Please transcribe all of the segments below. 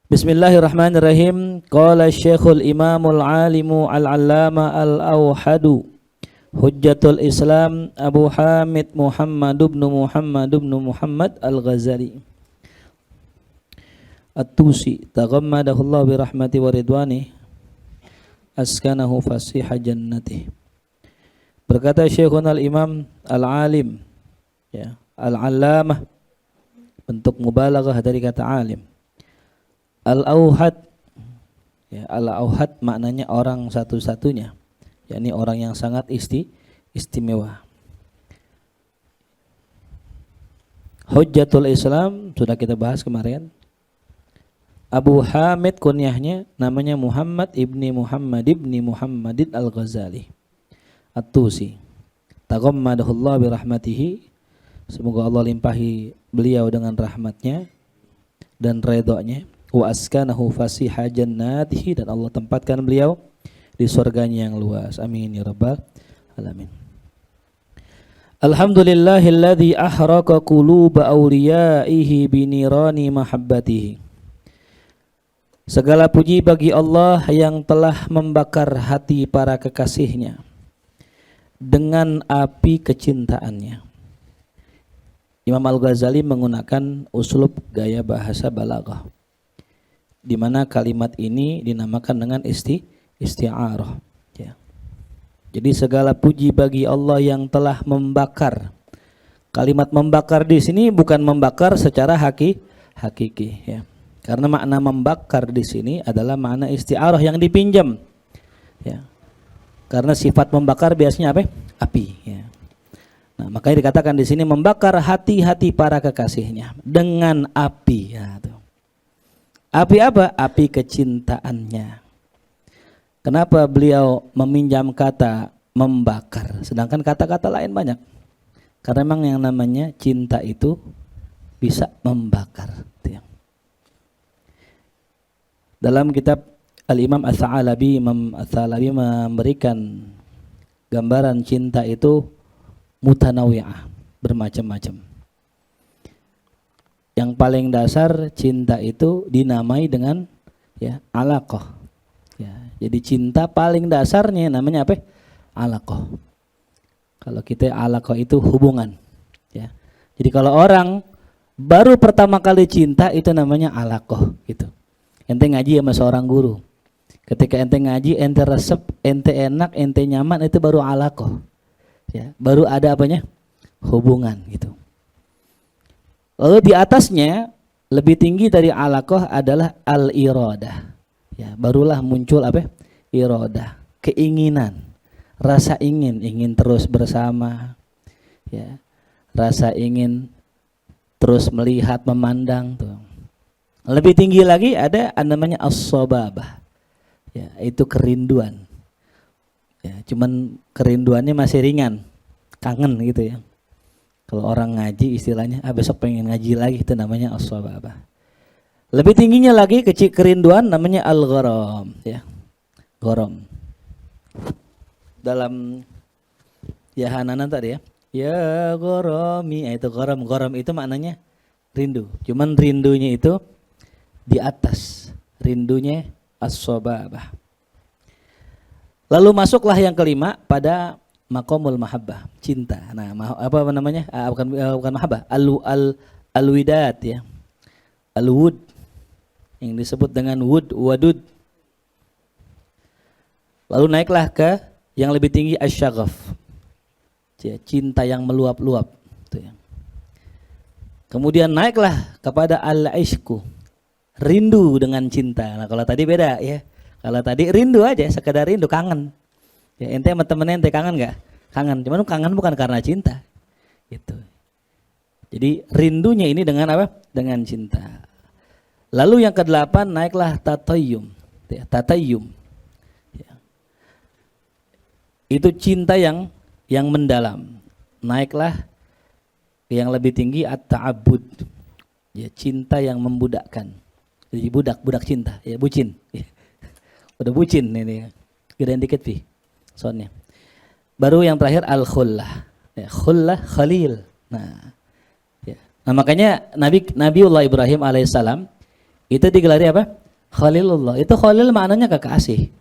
Bismillahirrahmanirrahim. Qala Syekhul Imamul Alimu Al-Allama Al-Awhadu Hujjatul Islam Abu Hamid Muhammad ibn Muhammad Al-Ghazali At-Tusi taghammadahullahu birahmati wa ridwani askanahu fasiha jannatih. Berkata Syekhun Al-Imam Al-Alim, ya, Al-Allamah, bentuk mubalaghah dari kata alim. Al-Awhad, ya, Al-Awhad maknanya orang satu-satunya, yakni orang yang sangat istimewa. Hujjatul Islam sudah kita bahas kemarin. Abu Hamid kunyahnya namanya Muhammad ibni Muhammadin Al-Ghazali At-Tusi taghammadahullah birahmatihi, semoga Allah limpahi beliau dengan rahmatnya dan redha-Nya. Wa askanahu fasiha jannatihi, dan Allah tempatkan beliau di surganya yang luas. Amin ya rabbal alamin. Alhamdulillahilladzi ahraqa quluba awliyaihi binirani mahabbatihi. Segala puji bagi Allah yang telah membakar hati para kekasihnya dengan api kecintaannya. Imam Al-Ghazali menggunakan uslub gaya bahasa balaghah, di mana kalimat ini dinamakan dengan isti'arah, ya. Jadi segala puji bagi Allah yang telah membakar. Kalimat membakar di sini bukan membakar secara hakiki, ya. Karena makna membakar di sini adalah makna isti'arah yang dipinjam, ya. Karena sifat membakar biasanya apa? Api, ya. Nah, makanya dikatakan di sini membakar hati-hati para kekasihnya dengan api, ya, tuh. Api apa? Api kecintaannya. Kenapa beliau meminjam kata membakar, sedangkan kata-kata lain banyak? Karena memang yang namanya cinta itu bisa membakar. Dalam kitab Al-Imam Ats-Tsalabi, Imam Ats-Tsalabi memberikan gambaran cinta itu mutanawi'ah, bermacam-macam. Yang paling dasar cinta itu dinamai dengan, ya, alaqah. Ya, jadi cinta paling dasarnya namanya apa? Alaqah. Kalau kita alaqah itu hubungan, ya. Jadi kalau orang baru pertama kali cinta itu namanya alaqah gitu. Ente ngaji sama seorang guru. Ketika ente ngaji, ente resep, ente enak, ente nyaman, itu baru alaqah. Ya, baru ada apanya? Hubungan gitu. Lalu di atasnya lebih tinggi dari alaqah adalah al-iradah. Ya, barulah muncul apa? Iradah, keinginan, rasa ingin terus bersama. Ya, rasa ingin terus melihat, memandang tuh. Lebih tinggi lagi ada namanya as-sababah. Ya, itu kerinduan. Ya, cuman kerinduannya masih ringan, kangen gitu ya. Kalau orang ngaji istilahnya, besok pengen ngaji lagi, itu namanya as-sababah. Lebih tingginya lagi kecil kerinduan namanya al-gharam, ya. Gharam. Dalam ya Hananan tadi ya. Ya gharami, itu gharam. Gharam itu maknanya rindu. Cuman rindunya itu di atas, rindunya as-sababah. Lalu masuklah yang kelima pada maqamul mahabbah, cinta. Nah, apa namanya? Bukan mahabbah, al-widad, ya. Al-wud, yang disebut dengan wadud. Lalu naiklah ke yang lebih tinggi asy-syaghaf. Ya, cinta yang meluap-luap, itu ya. Kemudian naiklah kepada al-ishqu, rindu dengan cinta. Nah, kalau tadi beda ya. Kalau tadi rindu aja, sekedar rindu, kangen. Ya, ente sama temennya ente kangen nggak? Kangen. Cuman kangen bukan karena cinta. Gitu. Jadi rindunya ini dengan apa? Dengan cinta. Lalu yang ke-8 naiklah tatayyum. Ya, tatayyum. Ya. Itu cinta yang mendalam. Naiklah yang lebih tinggi at-ta'abbud. Ya, cinta yang membudakkan. Jadi budak cinta, ya, bucin. Udah bucin ini. Gedein dikit pi soundnya. Baru yang terakhir al-khullah. Ya, khullah, khalil. Nah, ya. Nah makanya Nabiullah Ibrahim alaihissalam Itu digelari apa? Khalilullah. Itu Khalil maknanya kekasih.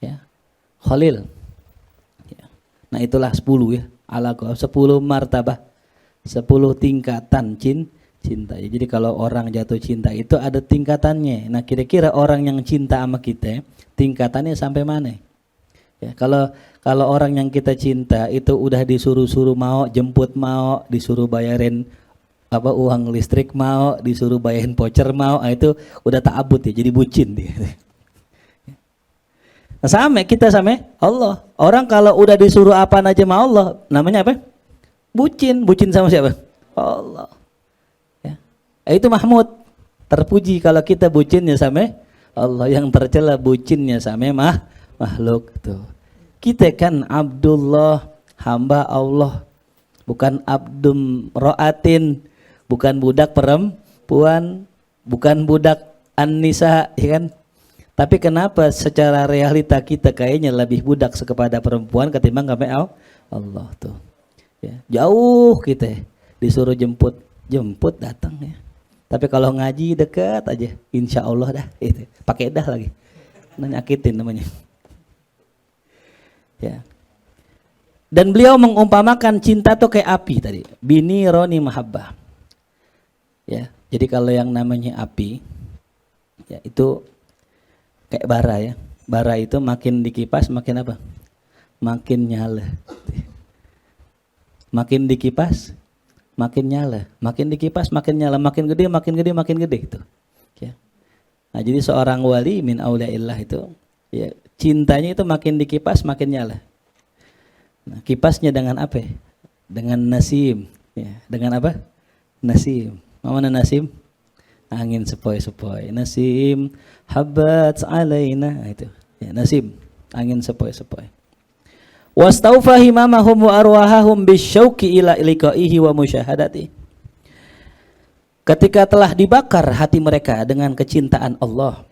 Ya. Khalil. Ya. Nah, itulah 10 ya. Alaqah 10 martabah. 10 tingkatan cinta. Ya, jadi kalau orang jatuh cinta itu ada tingkatannya. Nah, kira-kira orang yang cinta sama kita, tingkatannya sampai mana? Ya, kalau orang yang kita cinta itu udah disuruh-suruh mau, jemput mau, disuruh bayarin apa uang listrik mau, disuruh bayarin voucher mau, itu udah ta'abud ya, jadi bucin dia. Nah, sama kita sama Allah. Orang kalau udah disuruh apa aja sama Allah, namanya apa? Bucin. Bucin sama siapa? Allah. Ya. Itu Mahmud. Terpuji kalau kita bucinnya sama Allah, yang tercela bucinnya sama makhluk tuh. Kita kan Abdullah, hamba Allah, bukan abdum ro'atin, bukan budak perempuan, bukan budak an-nisa, ya kan? Tapi kenapa secara realita kita kayaknya lebih budak kepada perempuan ketimbang kepada Allah tuh. Ya, jauh kita disuruh jemput datang ya. Tapi kalau ngaji dekat aja, insya Allah dah itu. Pakai dah lagi. Nyakitin namanya. Ya. Dan beliau mengumpamakan cinta tuh kayak api tadi. Bini roni mahabbah. Ya, jadi kalau yang namanya api, ya itu kayak bara ya. Bara itu makin dikipas makin apa? Makin nyala. Makin dikipas makin nyala, makin dikipas makin nyala, makin gede itu. Ya. Nah, jadi seorang wali min auliaillah itu, ya, cintanya itu makin dikipas makin nyala. Nah, kipasnya dengan apa? Dengan nasim, ya. Dengan apa? Nasim. Mana nasim? Angin sepoi-sepoi. Nasim habat alaina, itu. Ya, nasim, angin sepoi-sepoi. Wastaufa himamahum wa arwahahum bisyauqi ila liqaihi wa musyahadati. Ketika telah dibakar hati mereka dengan kecintaan Allah,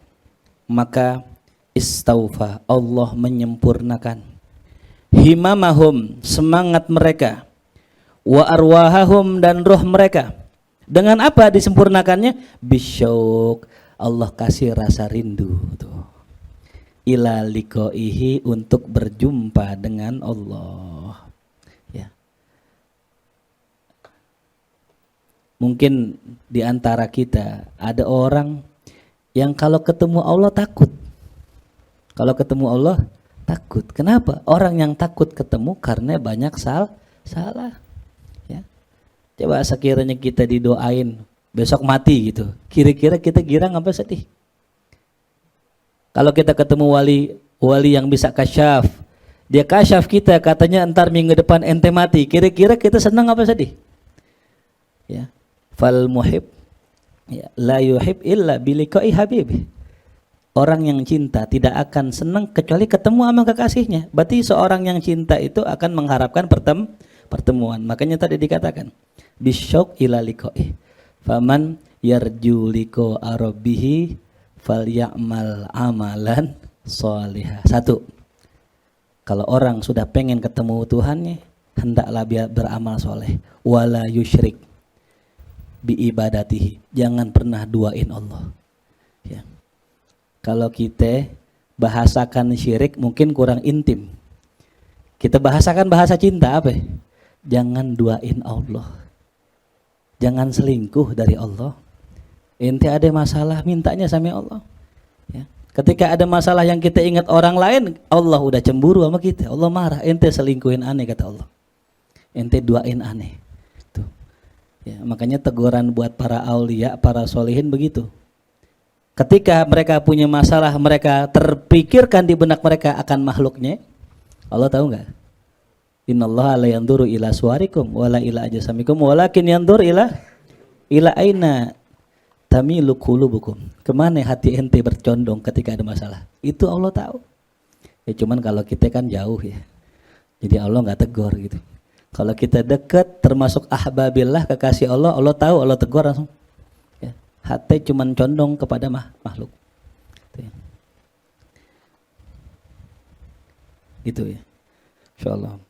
maka istaufa, Allah menyempurnakan himamahum, semangat mereka, wa arwahahum, dan roh mereka. Dengan apa disempurnakannya? Bisyauq, Allah kasih rasa rindu tuh. Ila liqaihi, untuk berjumpa dengan Allah. Ya. Mungkin di antara kita ada orang yang kalau ketemu Allah takut. Kalau ketemu Allah takut. Kenapa? Orang yang takut ketemu karena banyak salah. Ya. Coba sekiranya kita didoain besok mati gitu. Kira-kira kita girang apa sedih? Kalau kita ketemu wali yang bisa kasyaf, dia kasyaf kita, katanya entar minggu depan ente mati, kira-kira kita senang apa sedih? Ya, fal muhib, ya, la yuhib illa biliqai habib. Orang yang cinta tidak akan senang kecuali ketemu sama kekasihnya. Berarti seorang yang cinta itu akan mengharapkan pertemuan. Makanya tadi dikatakan bisyauq ila liqai. Faman yarju liqa arabihi falyamal amalan sholihah. 1. Kalau orang sudah pengen ketemu Tuhannya, hendaklah beramal soleh. Wala yusyrik bi ibadatihi. Jangan pernah duain Allah. Ya. Kalau kita bahasakan syirik mungkin kurang intim. Kita bahasakan bahasa cinta apa? Jangan duain Allah. Jangan selingkuh dari Allah. Ente ada masalah, mintanya sama Allah. Ya. Ketika ada masalah yang kita ingat orang lain, Allah udah cemburu sama kita. Allah marah. Ente selingkuhin aneh, kata Allah. Ente duain aneh. Tuh. Ya, makanya teguran buat para aulia, para solihin begitu. Ketika mereka punya masalah, mereka terpikirkan di benak mereka akan makhluknya. Allah tahu nggak? Innallaha la yanzuru ila suwarikum wala ila ajsamikum walakin yanzur ila aina tamilu qulubukum. Kemana hati ente bercondong ketika ada masalah? Itu Allah tahu. Ya cuman kalau kita kan jauh ya. Jadi Allah nggak tegur gitu. Kalau kita dekat termasuk ahbabillah, kekasih Allah, Allah tahu, Allah tegur langsung. Ya. Hati cuman condong kepada makhluk. Gitu ya. Insyaallah.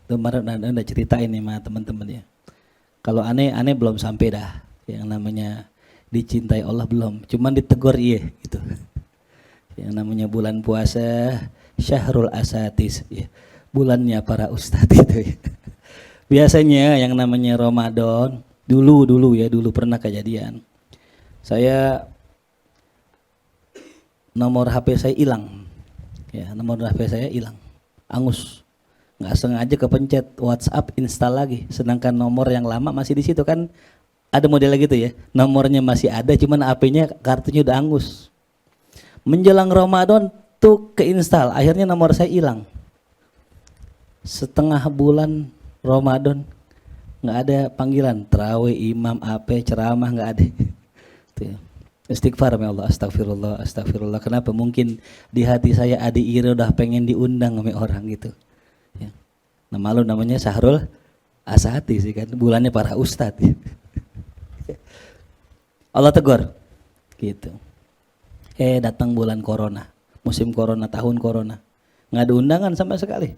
Kemarin Anda ceritain nih sama teman-teman ya. Kalau aneh belum sampai dah. Yang namanya dicintai Allah belum, cuman ditegur iya gitu. Yang namanya bulan puasa syahrul asatis ya, bulannya para ustadz itu ya. Biasanya yang namanya Ramadan dulu pernah kejadian. Saya nomor HP saya hilang. Ya, nomor HP saya hilang. Angus. Nggak sengaja kepencet WhatsApp install lagi. Sedangkan nomor yang lama masih di situ kan, ada model gitu ya. Nomornya masih ada cuman HP-nya kartunya udah angus. Menjelang Ramadan tuh keinstall, akhirnya nomor saya hilang. Setengah bulan Ramadan nggak ada panggilan tarawih, imam, apa, ceramah, nggak ada. Tuh ya. Istighfar ya Allah, astagfirullah. Kenapa? Mungkin di hati saya adi iri udah pengen diundang sama orang gitu. Ya. Nah, malu namanya Syahrul Asati sih kan, bulannya para ustadz. Ya. Allah tegur, gitu. Datang bulan corona, musim corona, tahun corona, nggak ada undangan sama sekali.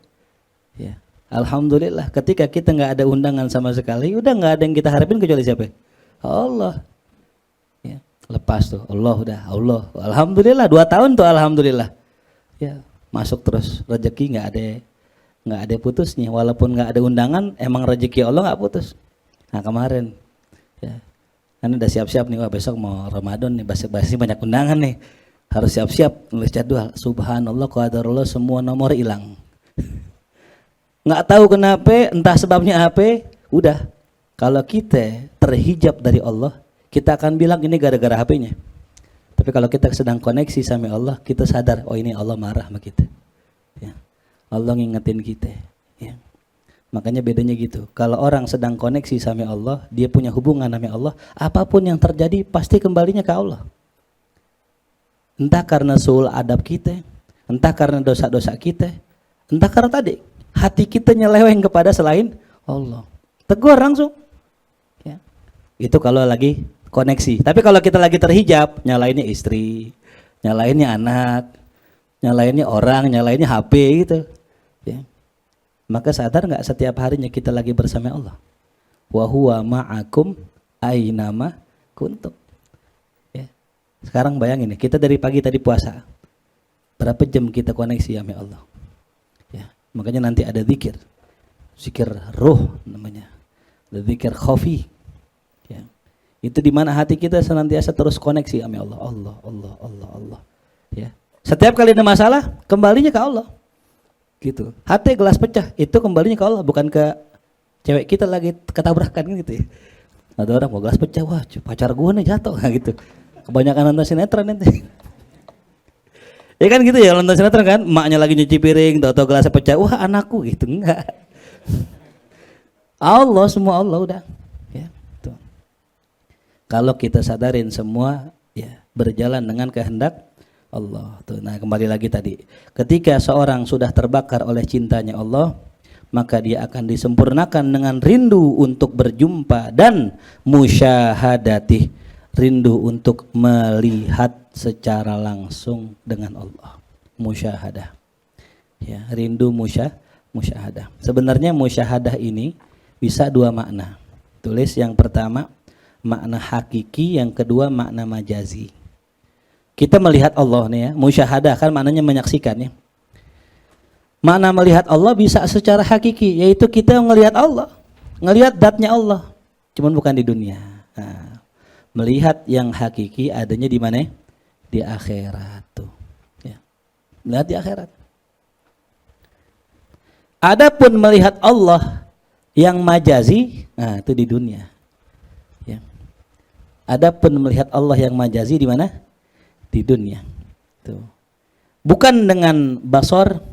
Ya, alhamdulillah. Ketika kita nggak ada undangan sama sekali, udah nggak ada yang kita harapin kecuali siapa? Allah. Ya, lepas tuh, Allah. Alhamdulillah 2 tahun tuh, alhamdulillah. Ya, masuk terus, rezeki nggak ada putusnya. Walaupun nggak ada undangan, emang rezeki Allah nggak putus. Nah kemarin, ya. Kan udah siap-siap nih, wah besok mau Ramadan nih, basi banyak undangan nih, harus siap-siap nulis jadwal. Subhanallah, qadarullah, semua nomor hilang. Nggak tahu kenapa, entah sebabnya apa. Udah, kalau kita terhijab dari Allah, kita akan bilang ini gara-gara HP-nya. Tapi kalau kita sedang koneksi sama Allah, kita sadar, oh ini Allah marah sama kita. Ya. Allah ngingetin kita. Ya. Makanya bedanya gitu. Kalau orang sedang koneksi sama Allah, dia punya hubungan sama Allah, apapun yang terjadi pasti kembalinya ke Allah. Entah karena suul adab kita, entah karena dosa-dosa kita, entah karena tadi hati kita nyeleweng kepada selain Allah. Tegur langsung. Ya. Itu kalau lagi koneksi. Tapi kalau kita lagi terhijab, nyalainnya istri, nyalainnya anak, nyalainnya orang, nyalainnya HP gitu. Ya. Maka sadar nggak setiap harinya kita lagi bersama Allah. Wa huwa ma'akum ainama kuntum. Ya. Sekarang bayangin nih, kita dari pagi tadi puasa. Berapa jam kita koneksi sama Allah? Ya. Makanya nanti ada zikir. Zikir ruh namanya. Ada zikir khafi. Ya. Itu di mana hati kita senantiasa terus koneksi sama Allah. Allah. Ya. Setiap kali ada masalah, kembalinya ke Allah. Gitu. Hati gelas pecah, itu kembalinya ke Allah, bukan ke cewek kita lagi ketabrakan gitu ya. Ada orang mau gelas pecah, wah pacar gue nih jatuh gitu. Kebanyakan nonton sinetron nanti. Ya kan gitu ya, nonton sinetron kan, emaknya lagi nyuci piring, tahu-tahu gelasnya pecah, wah anakku gitu. Enggak. Allah, semua Allah udah. Ya, tuh. Kalau kita sadarin semua ya berjalan dengan kehendak Allah tuh. Nah kembali lagi tadi, ketika seorang sudah terbakar oleh cintanya Allah, maka dia akan disempurnakan dengan rindu untuk berjumpa dan musyahadati, rindu untuk melihat secara langsung dengan Allah. Musyahadah ya, rindu musyahadah. Sebenarnya musyahadah ini bisa 2 makna. Tulis yang pertama makna hakiki, yang kedua makna majazi. Kita melihat Allah nih ya, musyahadah kan maknanya menyaksikan ya. Makna melihat Allah bisa secara hakiki, yaitu kita melihat Allah, ngelihat zatnya Allah, cuman bukan di dunia. Nah, melihat yang hakiki adanya di mana? Di akhirat tuh. Ya. Melihat di akhirat. Adapun melihat Allah yang majazi, nah itu di dunia. Ya. Adapun melihat Allah yang majazi di mana? Di dunia. Tuh. Bukan dengan basor,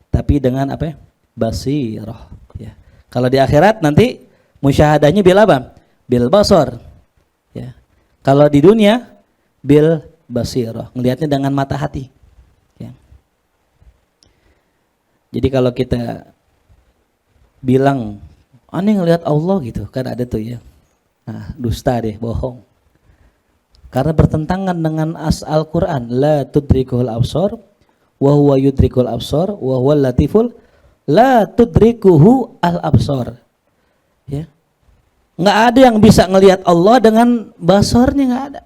tapi dengan apa? Basirah. Ya. Kalau di akhirat nanti musyahadahnya bil apa? Bil basor. Ya. Kalau di dunia bil basirah, ngelihatnya dengan mata hati. Ya. Jadi kalau kita bilang, aneh ngelihat Allah gitu, kan ada tuh ya. Nah, dusta deh, bohong. Karena bertentangan dengan Al-Quran, la tudrikuhul absar wa huwa yudrikul absar wa huwal latiful la tudrikuhu al absar. Ya. Nggak ada yang bisa ngelihat Allah dengan basornya, nggak ada.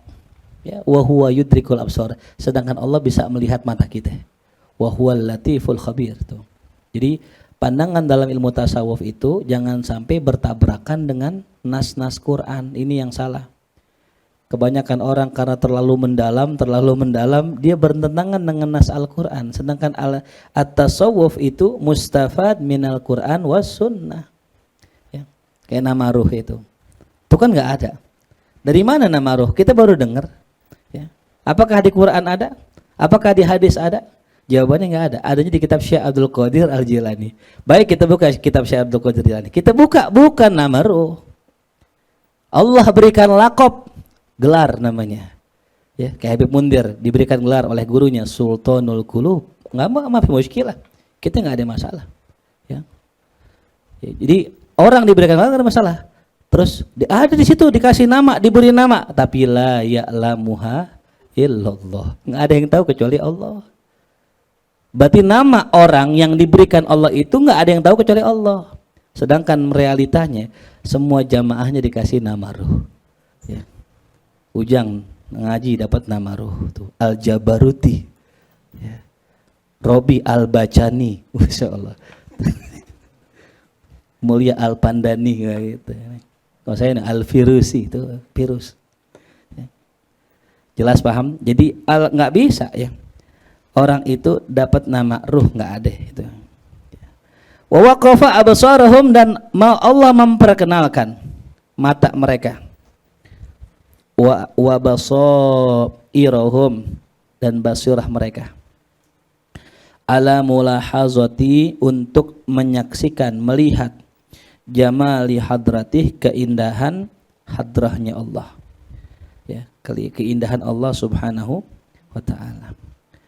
Ya, wa huwa yudrikul absar. Sedangkan Allah bisa melihat mata kita. Wa huwal latiful khabir tuh. Jadi pandangan dalam ilmu tasawuf itu jangan sampai bertabrakan dengan nas-nas Quran. Ini yang salah. Kebanyakan orang karena terlalu mendalam, dia bertentangan dengan nas Al-Quran. Sedangkan at-tasawuf itu mustafad minal Quran was sunnah. Ya. Kayak nama ruh itu kan nggak ada. Dari mana nama ruh? Kita baru dengar. Ya. Apakah di Quran ada? Apakah di hadis ada? Jawabannya nggak ada. Adanya di kitab Syekh Abdul Qadir Al-Jilani. Baik, kita buka kitab Syekh Abdul Qadir Al-Jilani. Kita buka, bukan nama ruh. Allah berikan laqab, gelar namanya. Ya, kayak Habib Mundir diberikan gelar oleh gurunya Sultanul Qulub. Nggak apa muskilah. Kita nggak ada masalah. Ya. Ya, jadi orang diberikan gelar nggak ada masalah. Terus ada di situ dikasih nama, diberi nama, tapi la ya'lamuha illallah. Nggak ada yang tahu kecuali Allah. Berarti nama orang yang diberikan Allah itu nggak ada yang tahu kecuali Allah. Sedangkan realitanya semua jamaahnya dikasih nama ruh. Ya. Ujang ngaji dapat nama ruh tuh Al-Jabaruti. Ya. Robi Al-Bacani, Masya Allah. Mulia Al-Pandani kayak gitu. Kalau saya Al-Firusi itu virus. Ya. Jelas paham? Jadi nggak bisa ya. Orang itu dapat nama ruh, nggak ada itu. Wa waqafa absarahum, dan mau Allah memperkenalkan mata mereka. Wa basairahum, dan basirah mereka. Ala mulahazati, untuk menyaksikan, melihat jamali hadratih, keindahan hadrahnya Allah. Ya, keindahan Allah Subhanahu wa taala.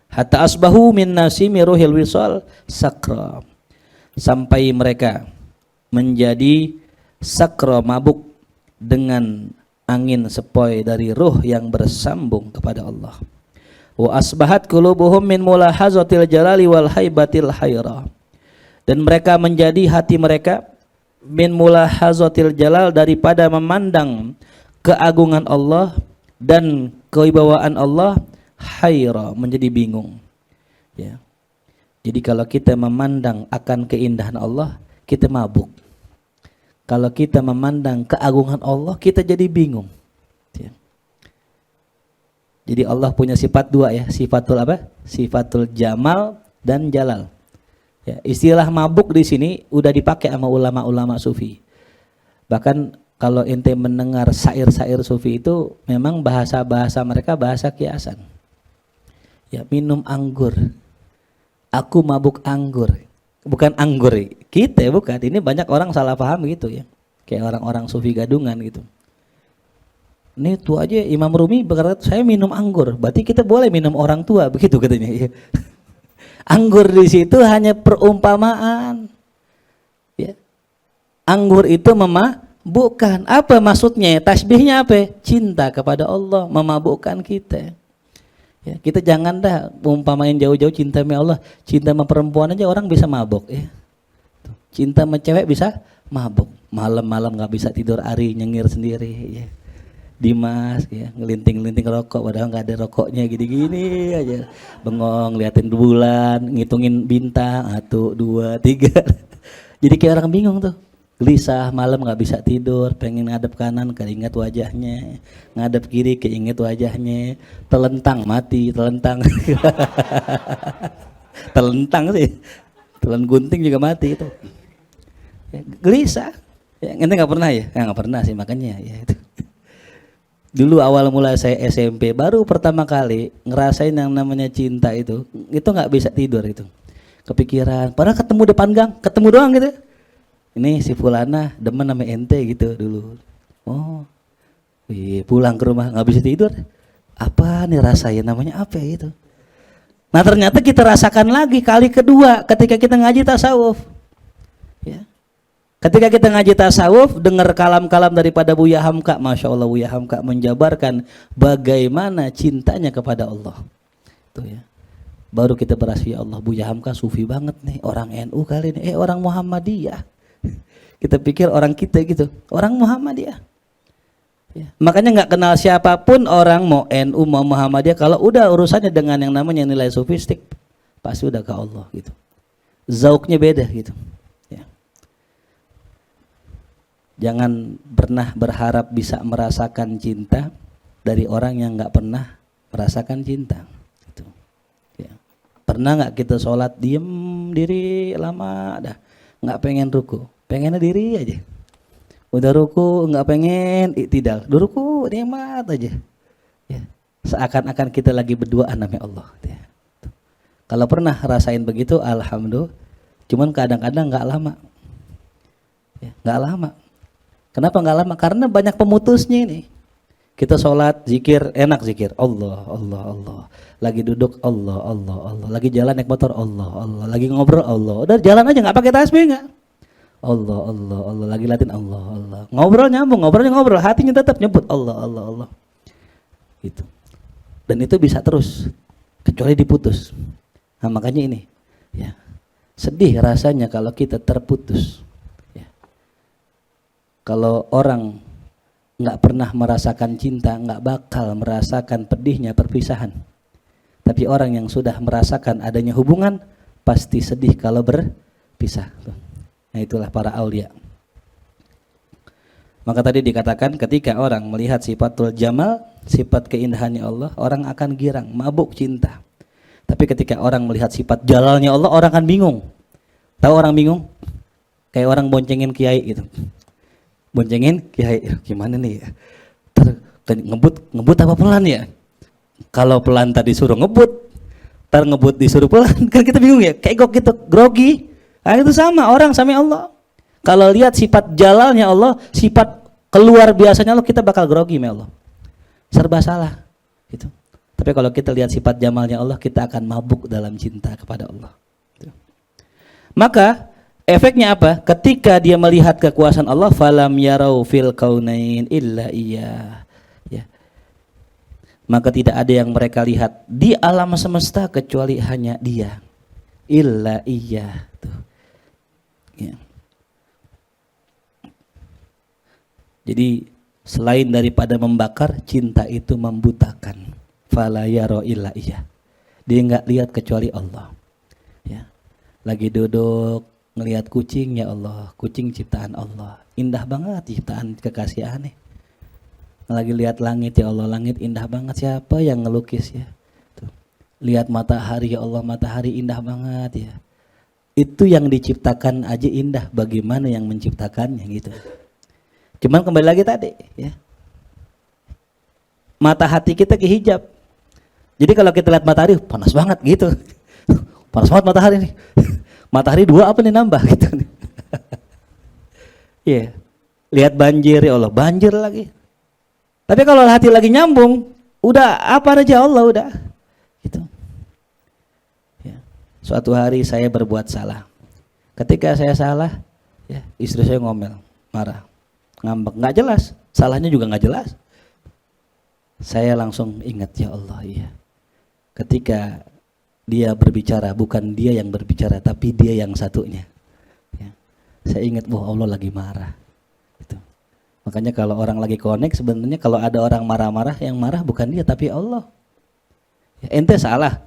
Hatta asbahu min nasimi ruhil wisal sakra, sampai mereka menjadi sakra, mabuk dengan angin sepoi dari ruh yang bersambung kepada Allah. Wa asbahat qulubuhum min mulahazatil jalali wal haibatil hayra, dan mereka menjadi hati mereka min mulahazatil jalal, daripada memandang keagungan Allah dan kewibawaan Allah, hayra, menjadi bingung. Ya. Jadi kalau kita memandang akan keindahan Allah, kita mabuk. Kalau kita memandang keagungan Allah, kita jadi bingung. Ya. Jadi Allah punya sifat dua ya, sifatul apa? Sifatul jamal dan jalal. Ya, istilah mabuk di sini udah dipakai sama ulama-ulama sufi. Bahkan kalau ente mendengar syair-syair sufi itu memang bahasa-bahasa mereka bahasa kiasan. Ya, minum anggur. Aku mabuk anggur. Bukan anggur. Kita bukan. Ini banyak orang salah paham gitu ya. Kayak orang-orang sufi gadungan gitu. Ini tua aja Imam Rumi berkata saya minum anggur. Berarti kita boleh minum orang tua, begitu katanya. Ya. Anggur di situ hanya perumpamaan. Ya. Anggur itu memabukkan. Apa maksudnya? Tasbihnya apa? Cinta kepada Allah, memabukkan kita. Ya, kita jangan dah umpamain jauh-jauh cinta sama Allah, cinta sama perempuan aja orang bisa mabuk ya. Cinta sama cewek bisa mabuk. Malam-malam nggak bisa tidur, Ari nyengir sendiri ya. Dimas ya ngelinting-linting rokok padahal nggak ada rokoknya, gini-gini aja. Bengong liatin bulan, ngitungin bintang, 1, 2, 3. Jadi kayak orang bingung tuh. Gelisah, malam nggak bisa tidur, pengen ngadep kanan keinget wajahnya, ngadep kiri keinget wajahnya, telentang mati, telentang. Telentang sih, telan gunting juga mati itu. Ya, gelisah, ya, ente nggak pernah ya? Nggak pernah sih makanya ya itu. Dulu awal mula saya SMP baru pertama kali ngerasain yang namanya cinta itu nggak bisa tidur itu, kepikiran. Padahal ketemu depan gang, ketemu doang gitu. Ini si fulana demen sama ente gitu dulu. Oh, pulang ke rumah nggak bisa tidur. Apa nih rasanya, namanya apa ya itu? Nah ternyata kita rasakan lagi kali kedua ketika kita ngaji tasawuf. Ya. Ketika kita ngaji tasawuf, dengar kalam-kalam daripada Buya Hamka, Masya Allah Buya Hamka menjabarkan bagaimana cintanya kepada Allah. Tuh ya. Baru kita berasa ya Allah, Buya Hamka sufi banget nih, orang NU kali ini, orang Muhammadiyah. Kita pikir orang kita gitu, orang Muhammadiyah. Ya. Makanya nggak kenal siapapun orang mau NU mau Muhammadiyah, kalau udah urusannya dengan yang namanya nilai sofistik, pasti udah ke Allah gitu. Zauknya beda gitu. Ya. Jangan pernah berharap bisa merasakan cinta dari orang yang nggak pernah merasakan cinta. Gitu. Ya. Pernah nggak kita sholat diem diri lama, dah nggak pengen ruku, pengennya diri aja. Udah ruku nggak pengen iktidal, ruku nikmat aja. Ya. Seakan-akan kita lagi berduaan sama Allah. Ya. Kalau pernah rasain begitu, alhamdulillah. Cuman kadang-kadang nggak lama. Ya, nggak lama. Kenapa nggak lama? Karena banyak pemutusnya ini. Kita sholat, zikir, enak zikir. Allah, Allah, Allah. Lagi duduk, Allah, Allah, Allah. Lagi jalan naik motor, Allah, Allah. Lagi ngobrol, Allah. Udah jalan aja nggak pakai tasbih nggak? Allah, Allah, Allah. Lagi latin, Allah, Allah. Ngobrol nyambung, ngobrolnya ngobrol. Hatinya tetap nyebut Allah, Allah, Allah. Gitu. Dan itu bisa terus, kecuali diputus. Nah makanya ini, ya sedih rasanya kalau kita terputus. Ya. Kalau orang nggak pernah merasakan cinta, nggak bakal merasakan pedihnya perpisahan. Tapi orang yang sudah merasakan adanya hubungan, pasti sedih kalau berpisah. Nah itulah para aulia. Maka tadi dikatakan ketika orang melihat sifatul jamal, sifat keindahannya Allah, orang akan girang, mabuk cinta. Tapi ketika orang melihat sifat jalalnya Allah, orang akan bingung. Tahu orang bingung? Kayak orang boncengin kiai gitu. Boncengin kiai, gimana nih ya? Ngebut apa pelan ya? Kalau pelan tadi suruh ngebut, ntar ngebut disuruh pelan, kan kita bingung ya? Kayak kok gitu, grogi. Nah, itu sama orang sama Allah. Kalau lihat sifat jalalnya Allah, sifat keluar biasanya Allah, kita bakal grogi sama Allah. Serba salah gitu. Tapi kalau kita lihat sifat jamalnya Allah, kita akan mabuk dalam cinta kepada Allah. Maka efeknya apa? Ketika dia melihat kekuasaan Allah, falam yarau fil kaunain illa iya. Ya. Maka tidak ada yang mereka lihat di alam semesta kecuali hanya Dia. Illa iya. Tuh. Ya. Jadi selain daripada membakar, cinta itu membutakan. Fala yaro illa iya. Dia nggak lihat kecuali Allah. Ya. Lagi duduk ngelihat kucing, ya Allah, kucing ciptaan Allah, indah banget ciptaan kekasih aneh. Lagi lihat langit, ya Allah, langit indah banget, siapa yang ngelukis ya? Tuh. Lihat matahari, ya Allah, matahari indah banget ya. Itu yang diciptakan aja indah, bagaimana yang menciptakannya gitu. Cuman kembali lagi tadi ya. Mata hati kita kehijab. Jadi kalau kita lihat matahari panas banget gitu. Panas banget matahari nih. Matahari dua apa nih nambah gitu nih. Iya. Lihat banjir, ya Allah, banjir lagi. Tapi kalau hati lagi nyambung, udah apa aja Allah udah. Gitu. Ya. Suatu hari saya berbuat salah. Ketika saya salah, ya, istri saya ngomel, marah, ngambek, nggak jelas, salahnya juga nggak jelas. Saya langsung ingat, ya Allah, iya. Ketika dia berbicara, bukan dia yang berbicara, tapi dia yang satunya. Ya. Saya ingat, wah, Allah lagi marah. Gitu. Makanya kalau orang lagi connect, sebenarnya kalau ada orang marah-marah, yang marah bukan dia, tapi Allah. Ya, ente salah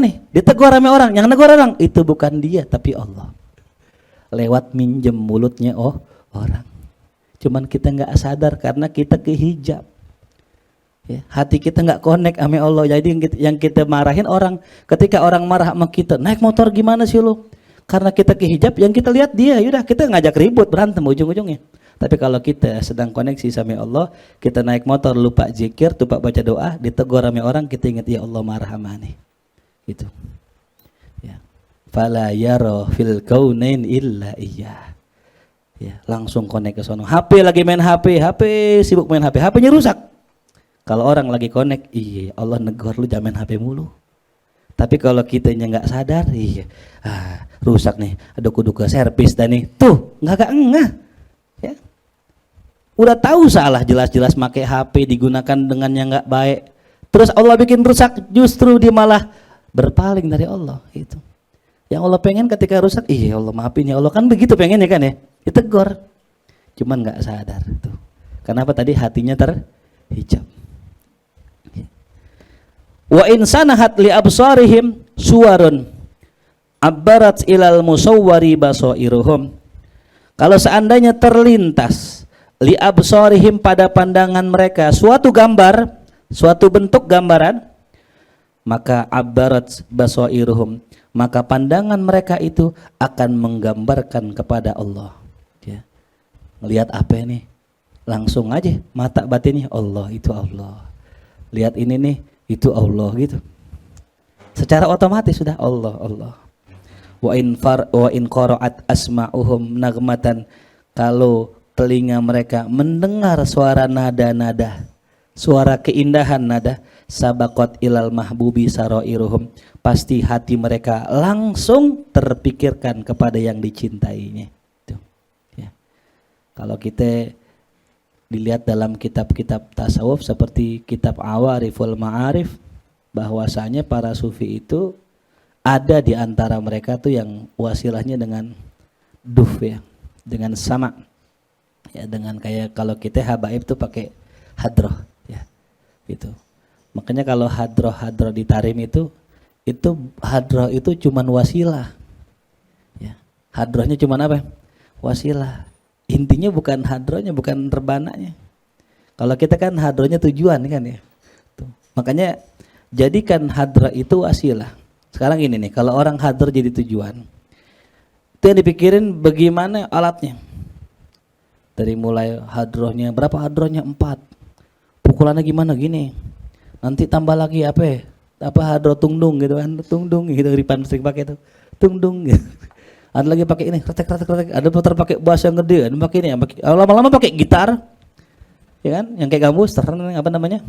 nih, ditegur rame orang, yang negur orang itu bukan dia, tapi Allah. Lewat minjem mulutnya orang. Cuman kita nggak sadar karena kita kehijab. Ya, hati kita nggak connect sama Allah. Jadi yang kita marahin orang, ketika orang marah sama kita, naik motor gimana sih lo? Karena kita kehijab, yang kita lihat dia, yaudah kita ngajak ribut, berantem ujung-ujungnya. Tapi kalau kita sedang koneksi sama Allah, kita naik motor lupa zikir, lupa baca doa, ditegur sama orang, kita ingat, ya Allah marah sama nih. Gitu. Ya. Fala yara fil kaunain illa iya. Ya, langsung connect ke sono. HP lagi main HP sibuk main HP-nya rusak. Kalau orang lagi connect, iya, Allah negor lu jangan main HP mulu. Tapi kalau kitanya nggak sadar, iya, rusak nih, ada kudu ke servis dan nih, tuh nggak ngeh, ya. Udah tahu salah, jelas-jelas pakai HP digunakan dengan yang nggak baik. Terus Allah bikin rusak, justru dia malah berpaling dari Allah. Itu. Yang Allah pengen ketika rusak, iya Allah maafin ya Allah, kan begitu pengennya kan ya, ditegur. Cuman nggak sadar tuh. Kenapa tadi hatinya terhijab. Wa insanahat li absarihim suwarun abbarat ilal musawwari basairuhum. Kalau seandainya terlintas li absarihim pada pandangan mereka suatu gambar, suatu bentuk gambaran, maka abbarat basairuhum, maka pandangan mereka itu akan menggambarkan kepada Allah. Ya. Lihat apa ini? Langsung aja mata batinnya Allah, itu Allah. Lihat ini nih, itu Allah gitu. Secara otomatis sudah Allah, Allah. Wa in qara'at asma'uhum nagmatan, kalau telinga mereka mendengar suara nada-nada, suara keindahan nada, sabaqat ilal mahbubi sarairuhum, pasti hati mereka langsung terpikirkan kepada yang dicintainya. Tuh. Ya. Kalau kita dilihat dalam kitab-kitab tasawuf seperti kitab Awariful Ma'arif, bahwasanya para sufi itu ada di antara mereka tuh yang wasilahnya dengan duf ya, dengan sama ya, dengan kayak kalau kita habaib tuh pakai hadroh ya, gitu. Makanya kalau hadroh di tarim itu hadroh itu cuman wasilah ya, hadrohnya cuman apa? Wasilah. Intinya bukan hadrohnya, bukan terbananya. Kalau kita kan hadrohnya tujuan kan ya. Tuh. Makanya jadikan hadroh itu wasilah. Sekarang ini nih, kalau orang hadroh jadi tujuan, itu yang dipikirin bagaimana alatnya. Dari mulai hadrohnya, berapa hadrohnya? 4. Pukulannya gimana? Gini. Nanti tambah lagi apa? Apa hadroh tungdung gitu kan? Tungdung gitu, ripan sering pakai itu. Tungdung gitu. Ada lagi pakai ini, kretek. Ada putar pakai bass yang gede, ada pakai ini, lama-lama pakai gitar, ya kan? Yang kayak gambus, apa namanya?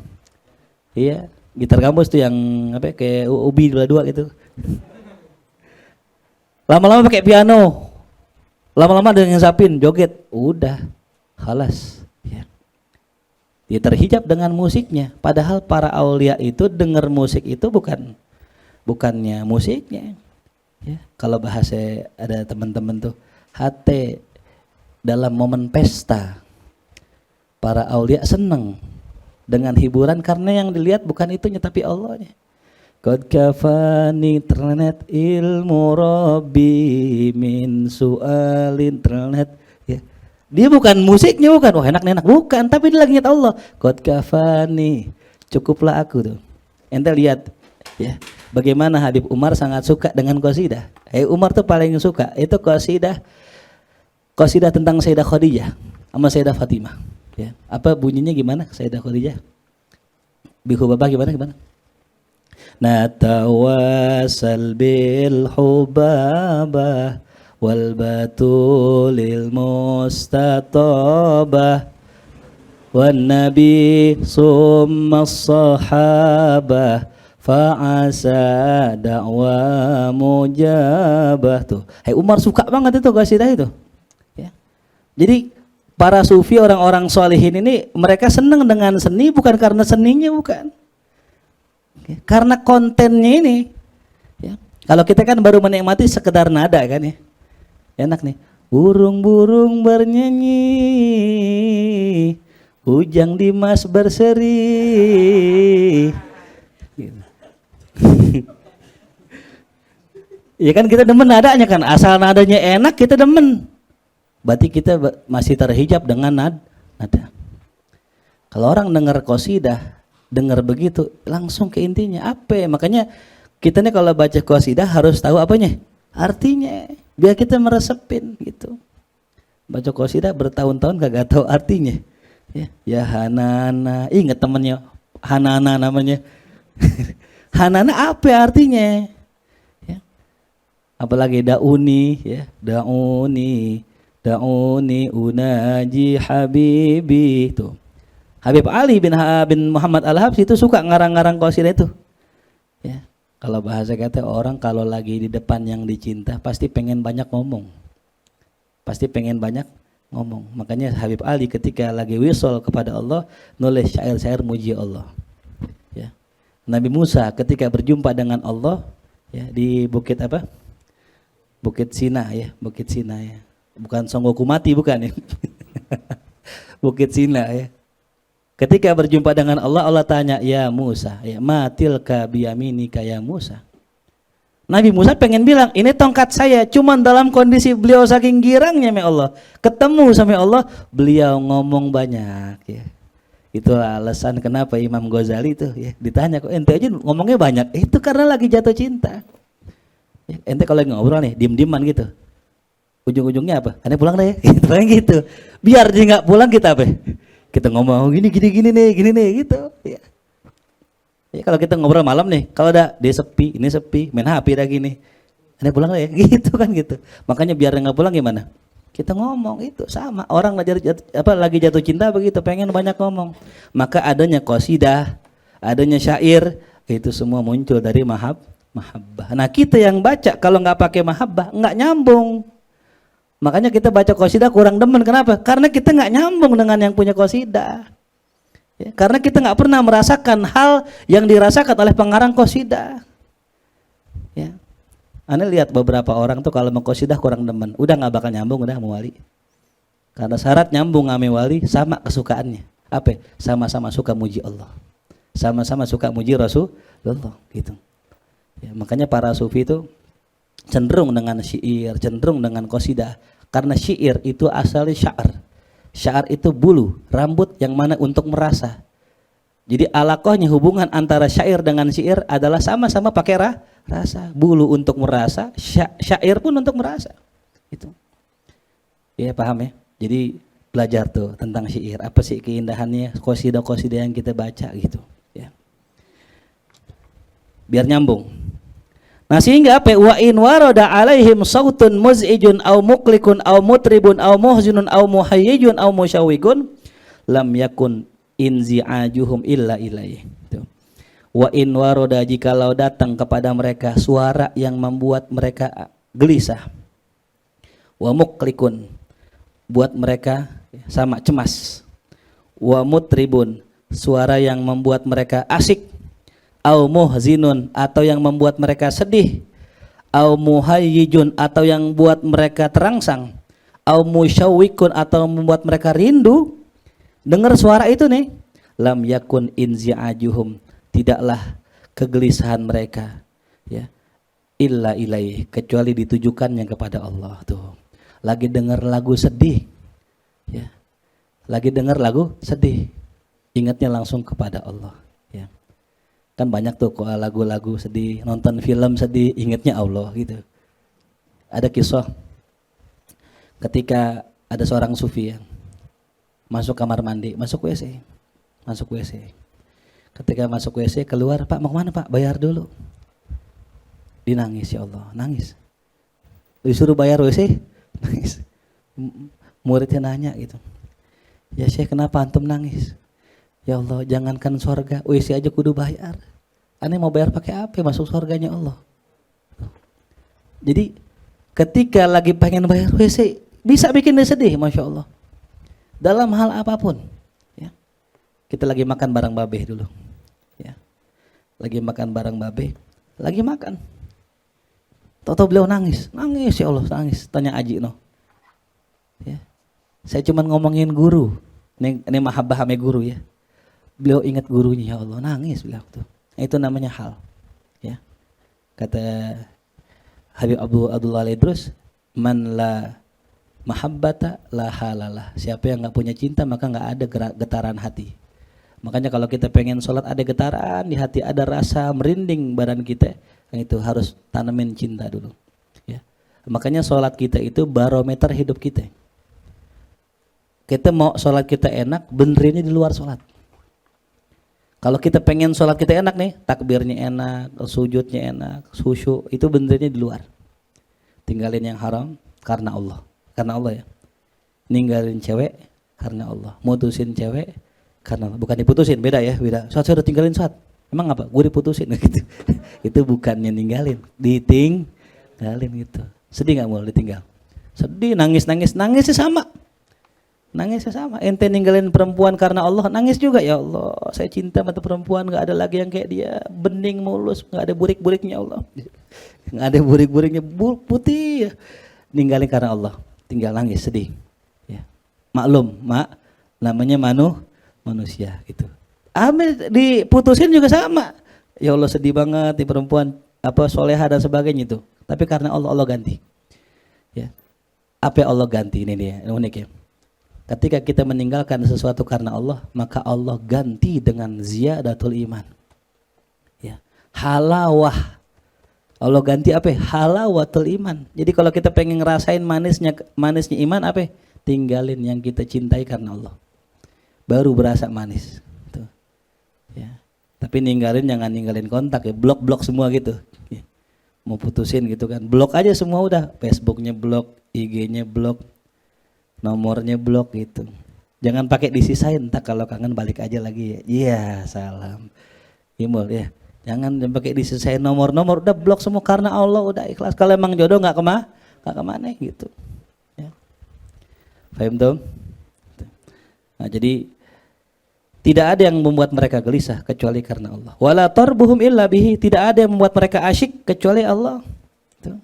Iya, gitar gambus tuh yang apa? Kayak ubi dua gitu. Lama-lama pakai piano, lama-lama ada yang sapin, joget, udah, halas. Ya. Dia terhijab dengan musiknya. Padahal para aulia itu dengar musik itu bukannya musiknya. Ya, kalau bahasa ada teman-teman tuh hati dalam momen pesta, para aulia seneng dengan hiburan karena yang dilihat bukan itunya tapi Allahnya. Qad kafani internet ilmu rabbi min su'alin internet ya. Dia bukan musiknya, bukan wah enak bukan, tapi dia lagi ingat Allah. Qad kafani, cukuplah aku tuh. Ente lihat ya, bagaimana Habib Umar sangat suka dengan qasidah. Umar tuh paling suka itu qasidah tentang Sayyidah Khadijah sama Sayyidah Fatimah. Ya. Apa bunyinya gimana Sayyidah Khadijah? Bihu babah gimana? Natawasal bil hubabah wal batulil mustatabah wan nabi summa sahabah fa'asa da'wa mujabah tuh. Umar suka banget itu qasidah itu. Ya. Jadi para sufi, orang-orang sholihin ini mereka senang dengan seni bukan karena seninya, bukan. Ya. Karena kontennya ini. Ya. Kalau kita kan baru menikmati sekedar nada kan ya. Enak nih. Burung-burung bernyanyi, ujang dimas berseri. Gitu. Ya kan kita demen nadanya kan, asal nadanya enak kita demen. Berarti kita masih terhijab dengan nada. Kalau orang dengar qasidah, dengar begitu, langsung ke intinya apa? Makanya kita nih kalau baca qasidah harus tahu apanya, artinya, biar kita meresepin gitu. Baca qasidah bertahun-tahun kagak tahu artinya. Ya Hanana, ingat temennya Hanana namanya. Hanana apa artinya? Ya. Apalagi dauni, ya dauni unaji habibi itu. Habib Ali bin Muhammad Al-Habsyi itu suka ngarang-ngarang qasidah itu. Ya. Kalau bahasa kata orang kalau lagi di depan yang dicinta pasti pengen banyak ngomong. Makanya Habib Ali ketika lagi wisol kepada Allah nulis syair-syair muji Allah. Ya. Nabi Musa ketika berjumpa dengan Allah ya, di bukit apa? Bukit Sina ya, Bukit Sina ya. Bukan Songgoku mati bukan ya. Bukit Sina ya. Ketika berjumpa dengan Allah, Allah tanya, ya Musa, ya matilka biyaminika ya Musa. Nabi Musa pengen bilang, ini tongkat saya, cuman dalam kondisi beliau saking girangnya sama Allah, ketemu sama Allah, beliau ngomong banyak ya. Itulah alasan kenapa Imam Ghazali itu ya ditanya, kok ente aja ngomongnya banyak. Itu karena lagi jatuh cinta. Ya, ente kalau lagi ngobrol nih, diem-dieman gitu. Ujung-ujungnya apa? Ane pulang deh, gitu, gitu. Biar dia nggak pulang kita apa? Kita ngomong gini nih, gitu. Ya. Ya, kalau kita ngobrol malam nih, kalau ada dia sepi, ini sepi, main HP dah gini. Ane pulang deh, gitu kan gitu. Makanya biar nggak pulang gimana? Kita ngomong itu sama. Orang lagi jatuh cinta begitu, pengen banyak ngomong. Maka adanya qasidah, adanya syair, itu semua muncul dari mahabbah. Nah kita yang baca kalau nggak pakai mahabbah nggak nyambung. Makanya kita baca qasidah kurang demen. Kenapa? Karena kita nggak nyambung dengan yang punya qasidah. Ya, karena kita nggak pernah merasakan hal yang dirasakan oleh pengarang qasidah. Ya. Anda lihat beberapa orang tuh kalau mengqasidah kurang demen, udah nggak bakal nyambung udah sama wali. Karena syarat nyambung sama wali sama kesukaannya. Apa? Sama-sama suka muji Allah. Sama-sama suka muji Rasulullah gitu. Ya, makanya para sufi itu cenderung dengan syair, cenderung dengan qasidah. Karena syair itu asalnya sya'ar. Sya'ar itu bulu, rambut yang mana untuk merasa. Jadi alaqahnya hubungan antara syair dengan syair adalah sama-sama pakai rasa. Bulu untuk merasa, syair pun untuk merasa. Itu. Ya paham ya? Jadi belajar tuh tentang syair. Apa sih keindahannya, qasidah-qasidah yang kita baca gitu. Ya. Biar nyambung. Nah sehingga apa? Wa in warada alaihim sautun muz'ijun aw muqlikun aw mutribun aw muhzinun aw muhayyijun aw musyawwigun lam yakun inzi'ajuhum illa ilaih. Wa in warada, jikalau datang kepada mereka suara yang membuat mereka gelisah. Wa muqlikun, buat mereka sama cemas. Wa mutribun, suara yang membuat mereka asik. Au muhzinun, atau yang membuat mereka sedih. Au muhayyijun, atau yang buat mereka terangsang. Au musyawwikun, atau membuat mereka rindu. Dengar suara itu nih, lam yakun inzi'ajuhum, tidaklah kegelisahan mereka ya illa ilaih, kecuali ditujukannya kepada Allah. Tuh lagi dengar lagu sedih ya, lagi dengar lagu sedih, ingatnya langsung kepada Allah ya. Kan banyak tuh kok lagu-lagu sedih, nonton film sedih, ingatnya Allah gitu. Ada kisah ketika ada seorang sufi yang masuk kamar mandi, masuk WC. Ketika masuk WC keluar, Pak mau kemana Pak? Bayar dulu. Dinangis, ya Allah, nangis. Disuruh bayar WC, nangis. Muridnya nanya gitu, ya Syekh kenapa antum nangis? Ya Allah, jangankan surga, WC aja kudu bayar. Aneh mau bayar pakai apa? Masuk surganya Allah. Jadi ketika lagi pengen bayar WC, bisa bikin dia sedih, Masya Allah. Dalam hal apapun. Ya. Kita lagi makan barang babeh dulu. Ya. Lagi makan barang babeh, lagi makan. Tahu-tahu beliau nangis, ya Allah, nangis. Tanya Aji no. Ya. Saya cuma ngomongin guru. Ini mahabbah ame guru ya. Beliau ingat gurunya, ya Allah, nangis beliau tuh. Itu namanya hal. Ya. Kata Habib Abdullah Al-Idrus, man la mahabbata la halalah. Siapa yang enggak punya cinta maka enggak ada getaran hati. Makanya kalau kita pengen sholat ada getaran di hati, ada rasa merinding badan kita, itu harus tanamin cinta dulu. Ya. Makanya sholat kita itu barometer hidup kita. Kita mau sholat kita enak, benerinnya di luar sholat. Kalau kita pengen sholat kita enak nih, takbirnya enak, sujudnya enak, khusyuk, itu benerinnya di luar. Tinggalin yang haram karena Allah ya. Ninggalin cewek karena Allah, mutusin cewek karena Allah. Bukan diputusin, beda ya, beda. Saya udah tinggalin sholat, emang apa? Gue diputusin gitu. Itu bukannya ninggalin, ditinggalin gitu. Sedih nggak mau ditinggal? Sedih, nangisnya sama. Nangisnya sama. Ente ninggalin perempuan karena Allah, nangis juga, ya Allah, saya cinta sama perempuan, nggak ada lagi yang kayak dia, bening mulus, nggak ada burik-buriknya Allah. Nggak ada burik-buriknya putih ya. Ninggalin karena Allah, tinggal nangis sedih. Ya. Maklum, namanya manusia gitu. Ambil diputusin juga sama. Ya Allah sedih banget di perempuan soleha dan sebagainya itu. Tapi karena Allah ganti. Ya. Apa yang Allah ganti ini dia unik ya. Ketika kita meninggalkan sesuatu karena Allah, maka Allah ganti dengan ziyadatul iman. Ya. Halawah. Allah ganti apa? Halawatul iman. Jadi kalau kita pengen ngerasain manisnya iman apa? Tinggalin yang kita cintai karena Allah. Baru berasa manis. Tuh. Ya. Tapi jangan ninggalin kontak ya, blok semua gitu. Ya. Mau putusin gitu kan, blok aja semua udah. Facebooknya blok, IG-nya blok, nomornya blok gitu. Jangan pakai disisain, tak kalau kangen balik aja lagi ya. Iya, salam. Imul ya. Jangan pakai disisain nomor-nomor, udah blok semua karena Allah, udah ikhlas. Kalau emang jodoh nggak kemana gitu. Ya. Paham tuh? Nah, jadi tidak ada yang membuat mereka gelisah kecuali karena Allah. Wala tarbuhum illa bihi, tidak ada yang membuat mereka asyik kecuali Allah. Tuh.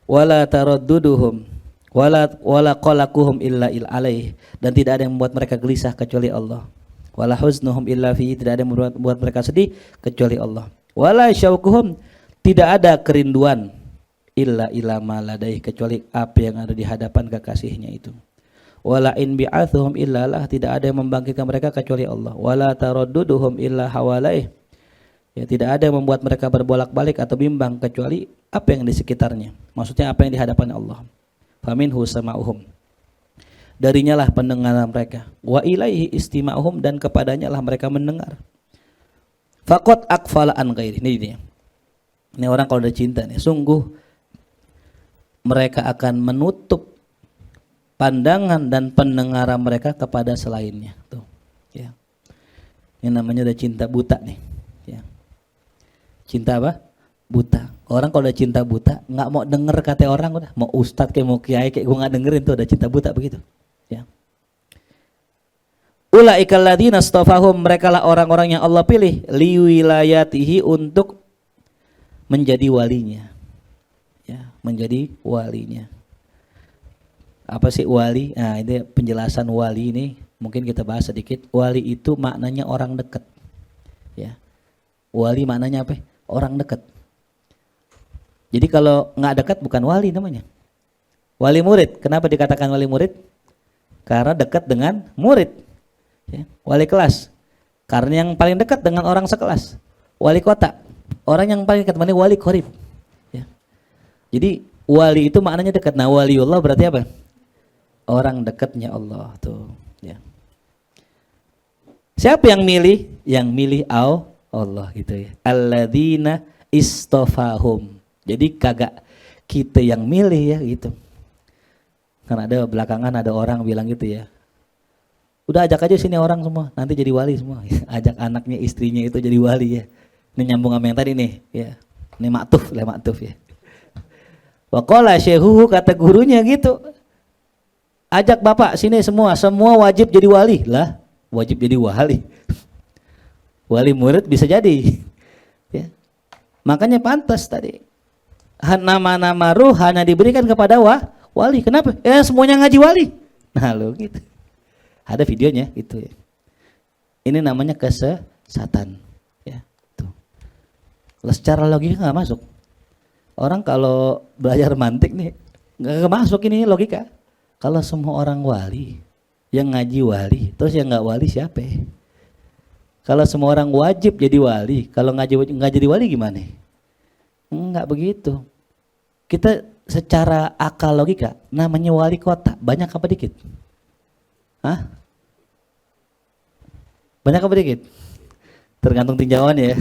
Wala taradduduhum wala qalaquhum illa alaih, dan tidak ada yang membuat mereka gelisah kecuali Allah. Wala huznuhum illa fihi, tidak ada yang membuat mereka sedih kecuali Allah. Wala syauquhum, tidak ada kerinduan illa ma ladaih, kecuali apa yang ada di hadapan kekasihnya itu. Wala in bi'athuhum illa lah, tidak ada yang membangkitkan mereka kecuali Allah. Wala taradduduhum illa hawalaih, ya tidak ada yang membuat mereka berbolak-balik atau bimbang kecuali apa yang di sekitarnya. Maksudnya apa yang di hadapan Allah. Faminhu sama'uhum, darinya lah pendengaran mereka. Wa ilaihi istima'uhum, dan kepadanya lah mereka mendengar. Faqad aqfala an ghairi. Ini dia. Ini orang kalau udah cinta nih, sungguh mereka akan menutup pandangan dan pendengaran mereka kepada selainnya. Tuh, ya. Ini namanya udah cinta buta nih. Ya. Cinta apa? Buta. Orang kalau udah cinta buta, nggak mau denger kata orang udah. Mau ustadz kayak mau kiai kayak gue nggak dengerin, tuh udah cinta buta begitu. Ya. Ulaikal ladzina astafahum, mereka lah orang-orang yang Allah pilih liwilayatihi, untuk menjadi walinya. Ya, menjadi walinya. Apa sih wali? Nah, ini penjelasan wali ini mungkin kita bahas sedikit. Wali itu maknanya orang dekat. Ya. Wali maknanya apa? Orang dekat. Jadi kalau nggak dekat bukan wali namanya. Wali murid. Kenapa dikatakan wali murid? Karena dekat dengan murid. Ya. Wali kelas. Karena yang paling dekat dengan orang sekelas. Wali kota. Orang yang paling dekat mana? Wali qorib. Ya. Jadi wali itu maknanya dekat. Nah, waliullah berarti apa? Orang dekatnya Allah tuh, ya. Siapa yang milih? Yang milih Allah gitu ya. Alladzina istafahum. Jadi kagak kita yang milih ya gitu. Karena ada belakangan ada orang bilang gitu ya. Udah ajak aja sini orang semua, nanti jadi wali semua. Ajak anaknya, istrinya itu jadi wali ya. Ini nyambung sama yang tadi nih, ya. Ini maktuf ya. Wa qala syekhuhu, kata gurunya gitu. Ajak bapak sini semua wajib jadi wali lah, wajib jadi wali. Wali murid bisa jadi. Ya. Makanya pantas tadi. Nama-nama ruh hanya diberikan kepada wali. Kenapa? Semuanya ngaji wali. Nah lo gitu. Ada videonya gitu ya. Ini namanya kesesatan. Ya, tuh. Secara logika nggak masuk. Orang kalau belajar mantik nih nggak masuk ini logika. Kalau semua orang wali, yang ngaji wali, terus yang nggak wali siapa? Kalau semua orang wajib jadi wali, kalau nggak jadi wali gimana? Enggak begitu. Kita secara akal logika, namanya wali kota, banyak apa dikit? Hah? Banyak apa dikit? Tergantung tinjauan ya.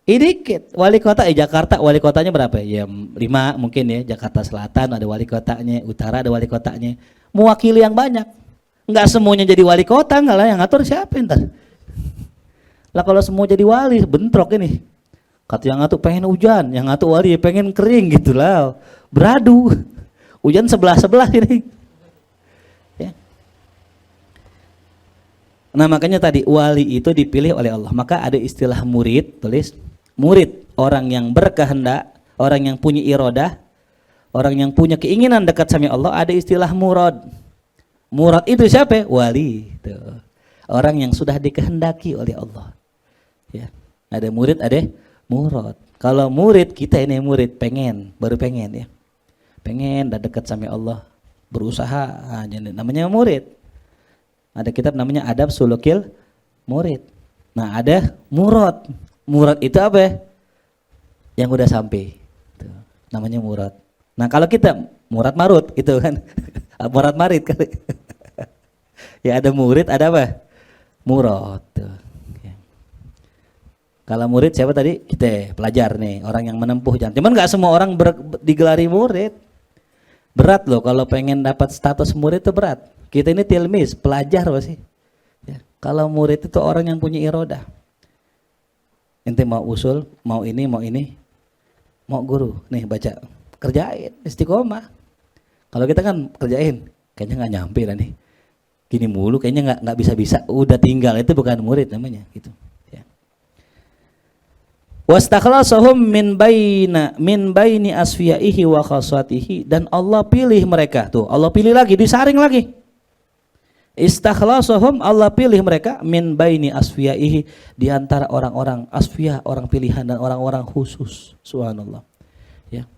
Dikit. Wali kota Jakarta, wali kotanya berapa ya? 5 mungkin ya. Jakarta Selatan ada wali kotanya, Utara ada wali kotanya. Mewakili yang banyak. Enggak semuanya jadi wali kota, enggak lah, yang ngatur siapa ntar? Lah kalau semua jadi wali, bentrok ini. Kata yang ngatur pengen hujan, yang ngatur wali pengen kering gitu lah. Beradu. Hujan sebelah ini. Ya. Nah makanya tadi wali itu dipilih oleh Allah. Maka ada istilah murid, tulis murid, orang yang berkehendak, orang yang punya iradah, orang yang punya keinginan dekat sama Allah. Ada istilah murad. Murad itu siapa? Wali. Tuh. Orang yang sudah dikehendaki oleh Allah. Ya. Ada murid, ada murad. Kalau murid, kita ini murid pengen, baru pengen ya. Pengen dan dekat sama Allah, berusaha, namanya murid. Ada kitab namanya Adab Sulukil Murid. Nah ada murad. Murad itu apa? Yang udah sampai. Tuh, namanya murad. Nah kalau kita murad marut itu kan. Murad marid kali. Ya ada murid, ada apa? Murad. Tuh. Ya. Kalau murid siapa tadi? Kita pelajar nih, orang yang menempuh jalan. Cuman nggak semua orang digelari murid. Berat loh kalau pengen dapat status murid itu berat. Kita ini tilmis, pelajar pasti. Ya. Kalau murid itu orang yang punya irodah. Ente mau usul, mau ini, mau guru. Nih baca, kerjain, istiqomah. Kalau kita kan kerjain, kayaknya nggak nyampe lah nih. Gini mulu, kayaknya nggak bisa-bisa. Udah tinggal, itu bukan murid namanya. Gitu. Ya. Wastakhlasahum min baini asfiyaihi wa khaswatihi, dan Allah pilih mereka. Tuh, Allah pilih lagi, disaring lagi. Istakhlasahum, Allah pilih mereka min baini asfiyaihi, di antara orang-orang asfiyah, orang pilihan dan orang-orang khusus. Subhanallah. Ya.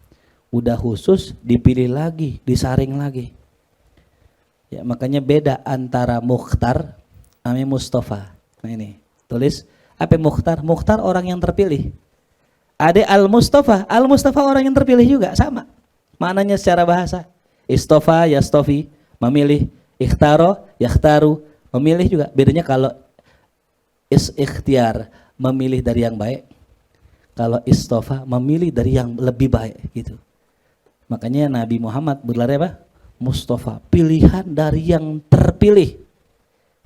Udah khusus dipilih lagi, disaring lagi. Ya, makanya beda antara mukhtar sama Mustafa. Nah ini, tulis apa mukhtar? Mukhtar orang yang terpilih. Ada al-Mustafa, al-Mustafa orang yang terpilih juga, sama. Maknanya secara bahasa. Istofa, yastofi, memilih. Ikhtaro, yakhtaru, memilih juga. Bedanya kalau ikhtiar, memilih dari yang baik. Kalau istofa, memilih dari yang lebih baik gitu. Makanya Nabi Muhammad berlari apa? Mustafa, pilihan dari yang terpilih.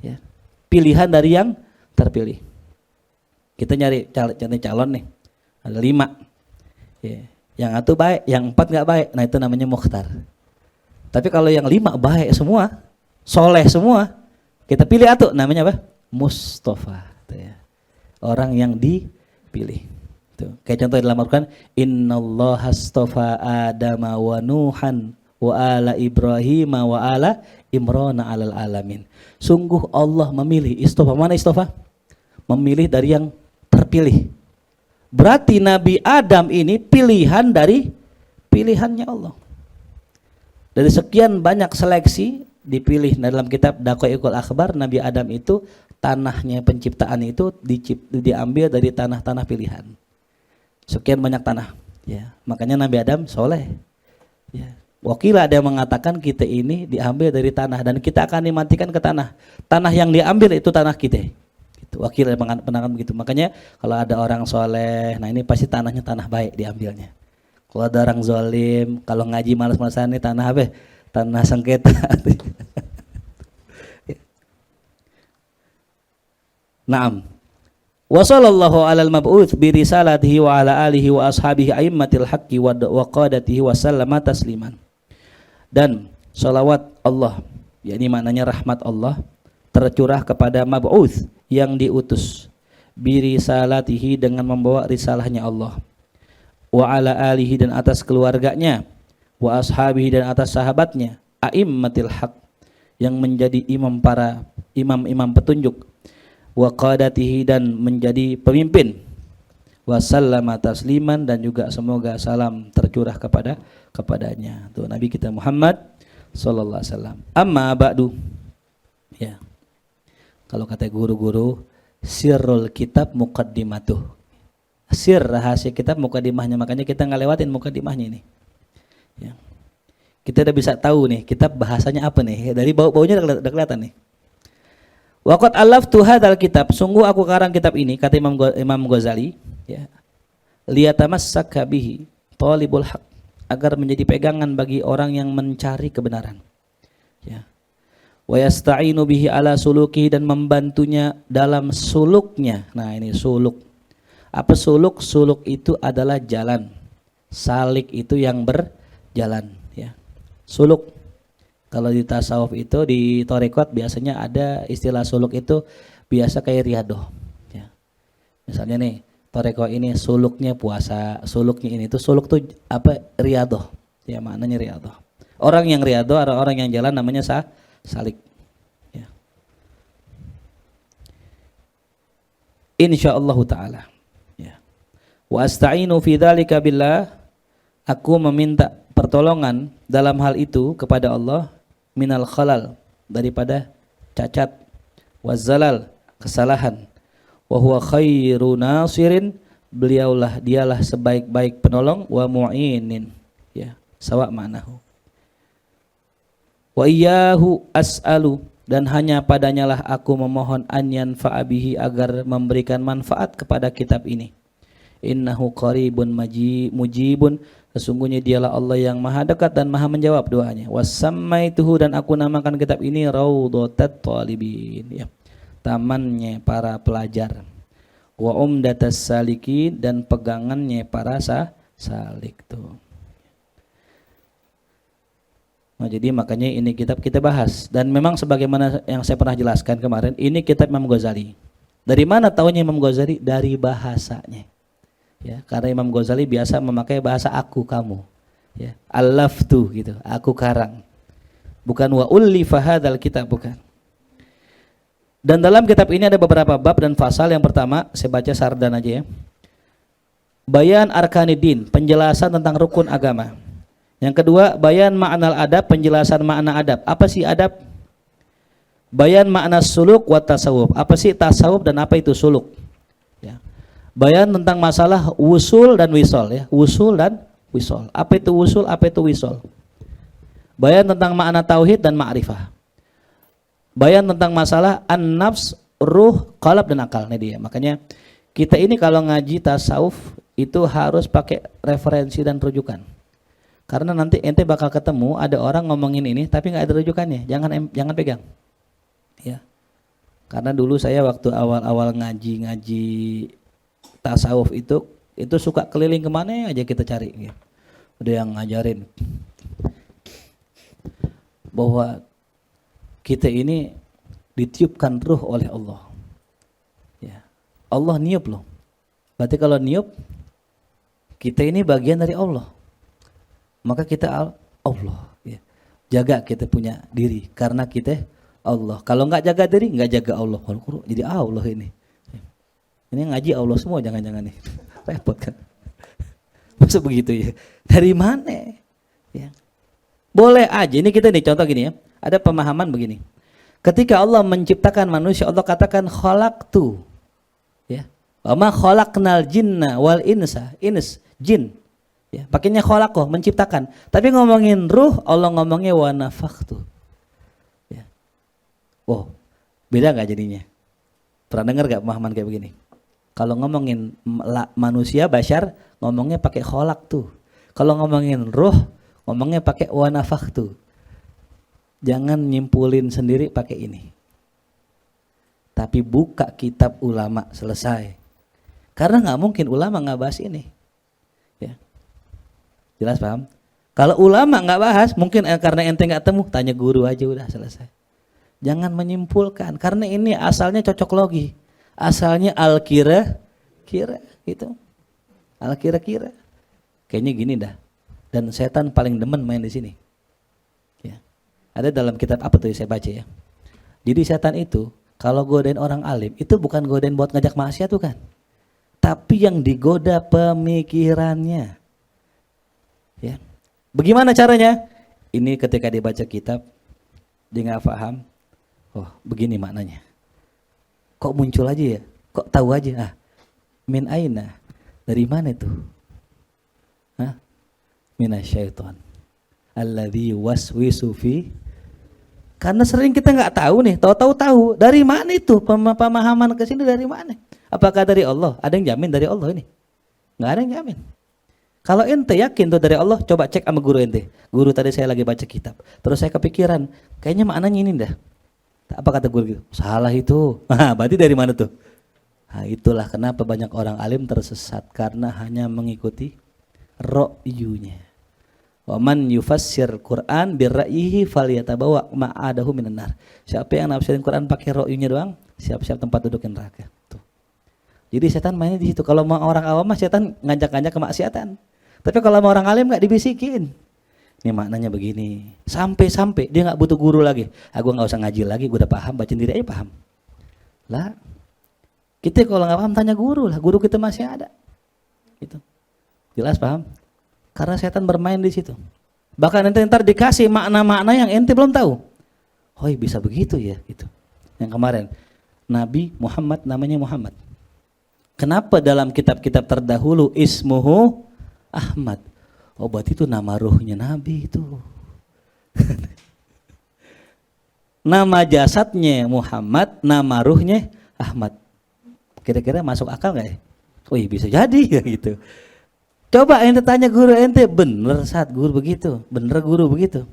Ya. Pilihan dari yang terpilih. Kita nyari calon nih. Ada 5. Ya. Yang 1 baik, yang 4 nggak baik. Nah itu namanya mukhtar. Tapi kalau yang 5 baik semua, soleh semua, kita pilih atuh, namanya apa? Mustafa. Ya. Orang yang dipilih. Tuh. Kayak contoh dalam Al-Quran, Innallaha astafa Adama wa Nuhan wa ala Ibrahim wa ala Imrana alal alamin. Sungguh Allah memilih. Istofa, mana istofa? Memilih dari yang terpilih. Berarti Nabi Adam ini pilihan dari pilihannya Allah. Dari sekian banyak seleksi dipilih dalam kitab Daqaiqul Akhbar, Nabi Adam itu tanahnya penciptaan itu diambil dari tanah-tanah pilihan. Sekian banyak tanah. Ya, makanya Nabi Adam soleh. Ya. Wakil ada yang mengatakan kita ini diambil dari tanah dan kita akan dimatikan ke tanah. Tanah yang diambil itu tanah kita. Gitu. Wakil ada penangkan begitu. Makanya kalau ada orang soleh, nah ini pasti tanahnya tanah baik diambilnya. Kalau ada orang zalim, kalau ngaji malas-malasan ini tanah apa? Tanah sengketa. Naam. Wa sallallahu alal mab'uts bi risalatihi wa ala alihi wa ashabihi aimmatil haqqi wa qadatihi wa sallama tasliman. Dan salawat Allah, yakni maknanya rahmat Allah, tercurah kepada mab'uts yang diutus bi risalatihi dengan membawa risalahnya Allah. Wa ala alihi dan atas keluarganya, wa ashabihi dan atas sahabatnya, aimmatil haq yang menjadi imam para imam-imam petunjuk, wa qadatihi dan menjadi pemimpin, wa sallama tasliman dan juga semoga salam tercurah kepadanya. Tuh Nabi kita Muhammad sallallahu alaihi wasallam. Amma ba'du. Ya. Kalau kata guru-guru, sirrul kitab muqaddimatuh. Sir rahasia kitab muqaddimahnya, makanya kita nggak lewatin muqaddimahnya ini. Ya. Kita udah bisa tahu nih kitab bahasanya apa nih, dari bau-baunya udah kelihatan nih. Waqad alaftu hadzal kitab, sungguh aku karang kitab ini, kata Imam Ghazali, ya. Liyatamassaka bihi talibul haq, agar menjadi pegangan bagi orang yang mencari kebenaran. Ya. Wa yasta'inu bihi ala sulukihi, dan membantunya dalam suluknya. Nah, ini suluk. Apa suluk? Suluk itu adalah jalan. Salik itu yang berjalan, ya. Suluk Kalau di tasawuf itu di tarekat biasanya ada istilah suluk itu biasa kayak riadoh. Ya. Misalnya nih tarekat ini suluknya puasa, suluknya ini tuh suluk tuh apa riadoh. Ya maknanya riadoh. Orang yang riadoh ada orang yang jalan namanya salik. Ya. Insyaallah taala. Ya. Wa asta'inu fi dzalika billah. Aku meminta pertolongan dalam hal itu kepada Allah minal khalal daripada cacat wazalal kesalahan wa huwa khairu nasirin dialah sebaik-baik penolong wa mu'inin ya sawa ma'nahu wa iyyahu as'alu dan hanya padanya lah aku memohon an yanfa'a bihi agar memberikan manfaat kepada kitab ini innahu qaribun mujibun sesungguhnya dialah Allah yang maha dekat dan maha menjawab doanya wasammaituhu dan aku namakan kitab ini Raudhatat Talibin ya tamannya para pelajar wa umdatas salikin dan pegangannya para salik tuh. Nah, jadi makanya ini kitab kita bahas dan memang sebagaimana yang saya pernah jelaskan kemarin ini kitab Imam Ghazali. Dari mana taunya Imam Ghazali? Dari bahasanya. Ya, karena Imam Ghazali biasa memakai bahasa aku kamu. Ya, alaftu gitu, aku karang. Bukan wa ullifa hadzal kitab bukan. Dan dalam kitab ini ada beberapa bab dan fasal. Yang pertama, saya baca sardan aja ya. Bayan arkanidin, penjelasan tentang rukun agama. Yang kedua, bayan ma'nal adab, penjelasan makna adab. Apa sih adab? Bayan makna suluk wa tasawuf. Apa sih tasawuf dan apa itu suluk? Ya. Bayan tentang masalah wusul dan wisol ya. Wusul dan wisol. Apa itu wusul, apa itu wisol? Bayan tentang makna tauhid dan ma'rifah. Bayan tentang masalah an-nafs, ruh, qalb dan akal. Ini dia. Makanya kita ini kalau ngaji tasawuf itu harus pakai referensi dan rujukan. Karena nanti ente bakal ketemu ada orang ngomongin ini tapi nggak ada rujukannya. Jangan pegang. Ya. Karena dulu saya waktu awal-awal ngaji tasawuf itu suka keliling kemana aja kita cari. Ya. Ada yang ngajarin bahwa kita ini ditiupkan ruh oleh Allah. Ya. Allah niup loh. Berarti kalau niup, kita ini bagian dari Allah. Maka kita Allah. Ya. Jaga kita punya diri. Karena kita Allah. Kalau nggak jaga diri, nggak jaga Allah. Jadi Allah ini. Ini ngaji Allah semua jangan-jangan nih. Repot kan. Maksud begitu ya. Dari mana? Ya. Boleh aja. Ini kita nih contoh gini ya. Ada pemahaman begini. Ketika Allah menciptakan manusia, Allah katakan khalaqtu. Ya. Wa ma khalaqnal jinna wal insa. Jin. Ya, pakainya khalaqah, menciptakan. Tapi ngomongin ruh, Allah ngomongnya wa nafakhtu. Ya. Wow. Beda enggak jadinya? Pernah dengar enggak pemahaman kayak begini? Kalau ngomongin manusia bashar, ngomongnya pakai khalaqtu. Kalau ngomongin ruh, ngomongnya pakai wa nafakhtu. Jangan nyimpulin sendiri pakai ini. Tapi buka kitab ulama selesai. Karena nggak mungkin ulama nggak bahas ini. Ya. Jelas paham? Kalau ulama nggak bahas, mungkin karena ente nggak temu, tanya guru aja udah selesai. Jangan menyimpulkan. Karena ini asalnya cocok logi. Asalnya al-kira gitu. Al-kira. Kayaknya gini dah. Dan setan paling demen main di sini. Ada dalam kitab apa tuh saya baca ya. Jadi setan itu kalau godain orang alim itu bukan godain buat ngajak maksiat tuh kan. Tapi yang digoda pemikirannya. Ya. Bagaimana caranya? Ini ketika dibaca kitab dia nggak paham. Oh, begini maknanya. Kok muncul aja ya? Kok tahu aja? Ah, min aina? Dari mana tuh? Hah? Minasyaiton. Alladzi waswisu fi. Karena sering kita nggak tahu nih, tahu dari mana itu pemahaman ke sini dari mana? Apakah dari Allah? Ada yang jamin dari Allah ini? Nggak ada yang jamin. Kalau ente yakin tuh dari Allah, coba cek sama guru ente. Guru tadi saya lagi baca kitab, terus saya kepikiran, kayaknya maknanya ini dah. Apa kata guru gitu? Salah itu. Nah, berarti dari mana tuh? Nah, itulah kenapa banyak orang alim tersesat karena hanya mengikuti ro'yunya. Wa man yufassir Quran birra'yihi falyatabawa ma'adahu minan nar. Siapa yang nafsirin Quran pakai ra'yunya doang, siap-siap tempat duduk di neraka. Tuh. Jadi setan mainnya di situ. Kalau mau orang awam mah setan ngajak-ngajak kemaksiatan. Tapi kalau mau orang alim enggak dibisikin. Ini maknanya begini. Sampai-sampai dia enggak butuh guru lagi. Aku enggak usah ngaji lagi, gue udah paham, baca sendiri aja paham. Lah, kita kalau enggak paham tanya guru lah. Guru kita masih ada. Gitu. Jelas paham? Karena setan bermain di situ. Bahkan ente ntar dikasih makna-makna yang ente belum tahu. Oh bisa begitu ya gitu. Yang kemarin Nabi Muhammad namanya Muhammad. Kenapa dalam kitab-kitab terdahulu ismuhu Ahmad? Oh berarti itu nama ruhnya Nabi itu. Nama jasadnya Muhammad, nama ruhnya Ahmad. Kira-kira masuk akal nggak ya? Oh bisa jadi ya gitu. Coba ente tanya guru ente, bener saat guru begitu, bener guru begitu.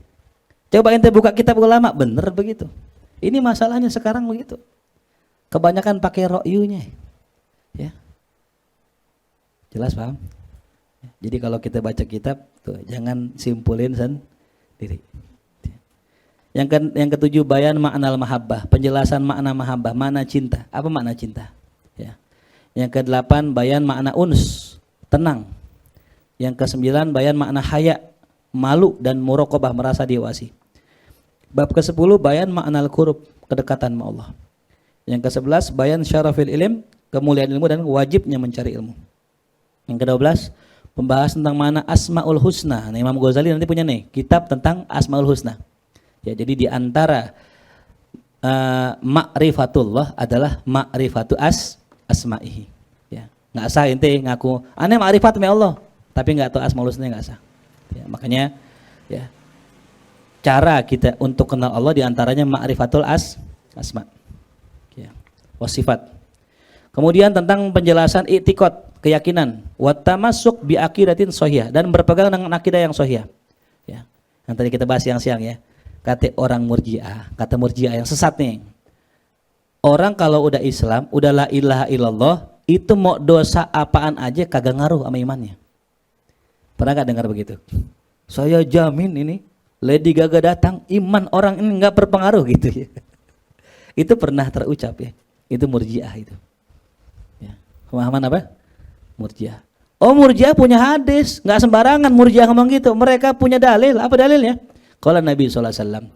Coba ente buka kitab ulama, bener begitu. Ini masalahnya sekarang begitu. Kebanyakan pakai ro'yunya. Ya. Jelas paham? Jadi kalau kita baca kitab, tuh, jangan simpulin sendiri. Yang ketujuh bayan ma'nal mahabbah, penjelasan makna mahabbah, makna cinta. Apa makna cinta? Ya. Yang kedelapan bayan makna uns, tenang. Yang kesembilan bayan makna haya, malu dan muraqabah, merasa diawasi. Bab ke-10 bayan makna al-qurub, kedekatan sama Allah. Yang ke-11 bayan syarafil ilm, kemuliaan ilmu dan wajibnya mencari ilmu. Yang ke-12 pembahas tentang makna asmaul husna. Nah, Imam Ghazali nanti punya nih kitab tentang asmaul husna. Ya, jadi di antara ma'rifatullah adalah ma'rifatu asma'ihi. Ya, enggak sah ente ngaku aneh ma'rifat sama Allah, tapi enggak tahu asmaul husna, enggak sah. Ya, makanya ya cara kita untuk kenal Allah diantaranya ma'rifatul asma. Ya, wasifat. Kemudian tentang penjelasan i'tiqad, keyakinan, wa tamassuk bi aqidatin shahihah, dan berpegang dengan akidah yang shahih. Ya. Yang tadi kita bahas siang-siang ya. Kata orang Murji'ah, kata Murji'ah yang sesat nih. Orang kalau udah Islam, udah la ilaha illallah, itu mau dosa apaan aja kagak ngaruh sama imannya. Pernah gak dengar begitu? Saya jamin ini Lady Gaga datang, iman orang ini nggak berpengaruh gitu ya. Itu pernah terucap ya. Itu Murji'ah itu. Ya. Pemahaman apa? Murji'ah. Oh Murji'ah punya hadis, nggak sembarangan Murji'ah ngomong gitu. Mereka punya dalil. Apa dalilnya? Qala Nabi SAW,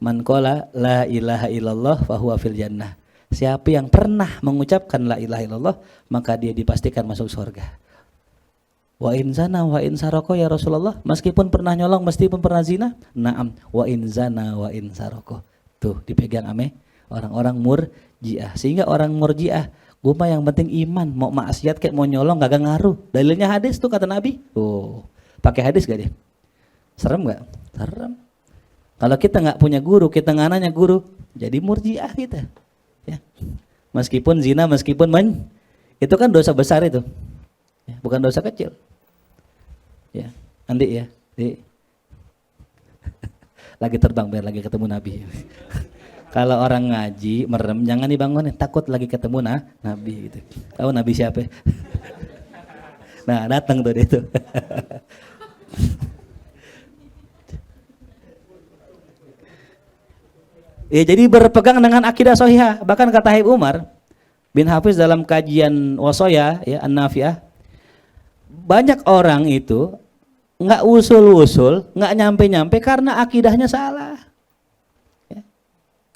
man qala la ilaha illallah fahuwa fil jannah. Siapa yang pernah mengucapkan la ilaha illallah, maka dia dipastikan masuk surga. Wa in zana wa in saroko ya Rasulullah, meskipun pernah nyolong, meskipun pernah zina, naam, wa in zana wa in saroko. Tuh dipegang ame orang-orang Murji'ah. Sehingga orang Murji'ah, gue mah yang penting iman, mau maksiat kayak mau nyolong gak ngaruh. Dalilnya hadis tuh kata Nabi. Oh, pakai hadis gak dia? Serem gak? Serem. Kalau kita nggak punya guru, kita nggak nanya guru, jadi Murji'ah kita. Ya. Meskipun zina, meskipun itu kan dosa besar itu, ya, bukan dosa kecil. Ya, Andi ya, lagi terbang biar lagi ketemu Nabi. Kalau orang ngaji merem, jangan dibangunin, takut lagi ketemu Nabi. Gitu. Tahu Nabi siapa? Nah datang tuh dia tuh. Ya, jadi berpegang dengan akidah sahihah. Bahkan kata Habib Umar bin Hafiz dalam kajian Wasoya ya An-Nafi'ah, banyak orang itu nggak usul-usul, nggak nyampe-nyampe karena akidahnya salah. Ya.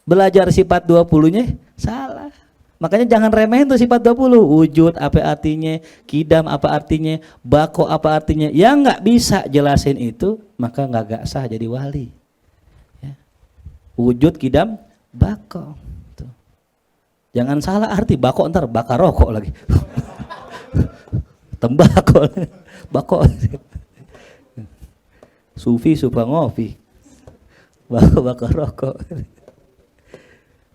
Belajar sifat 20-nya salah. Makanya jangan remehin tuh sifat 20. Wujud apa artinya, kidam apa artinya, bako apa artinya. Yang nggak bisa jelasin itu, maka nggak sah jadi wali. Wujud, kidam, bako. Tuh. Jangan salah arti bako, ntar bakar rokok lagi. Tembakau, bako. Sufi suka ngopi, bako bakar rokok.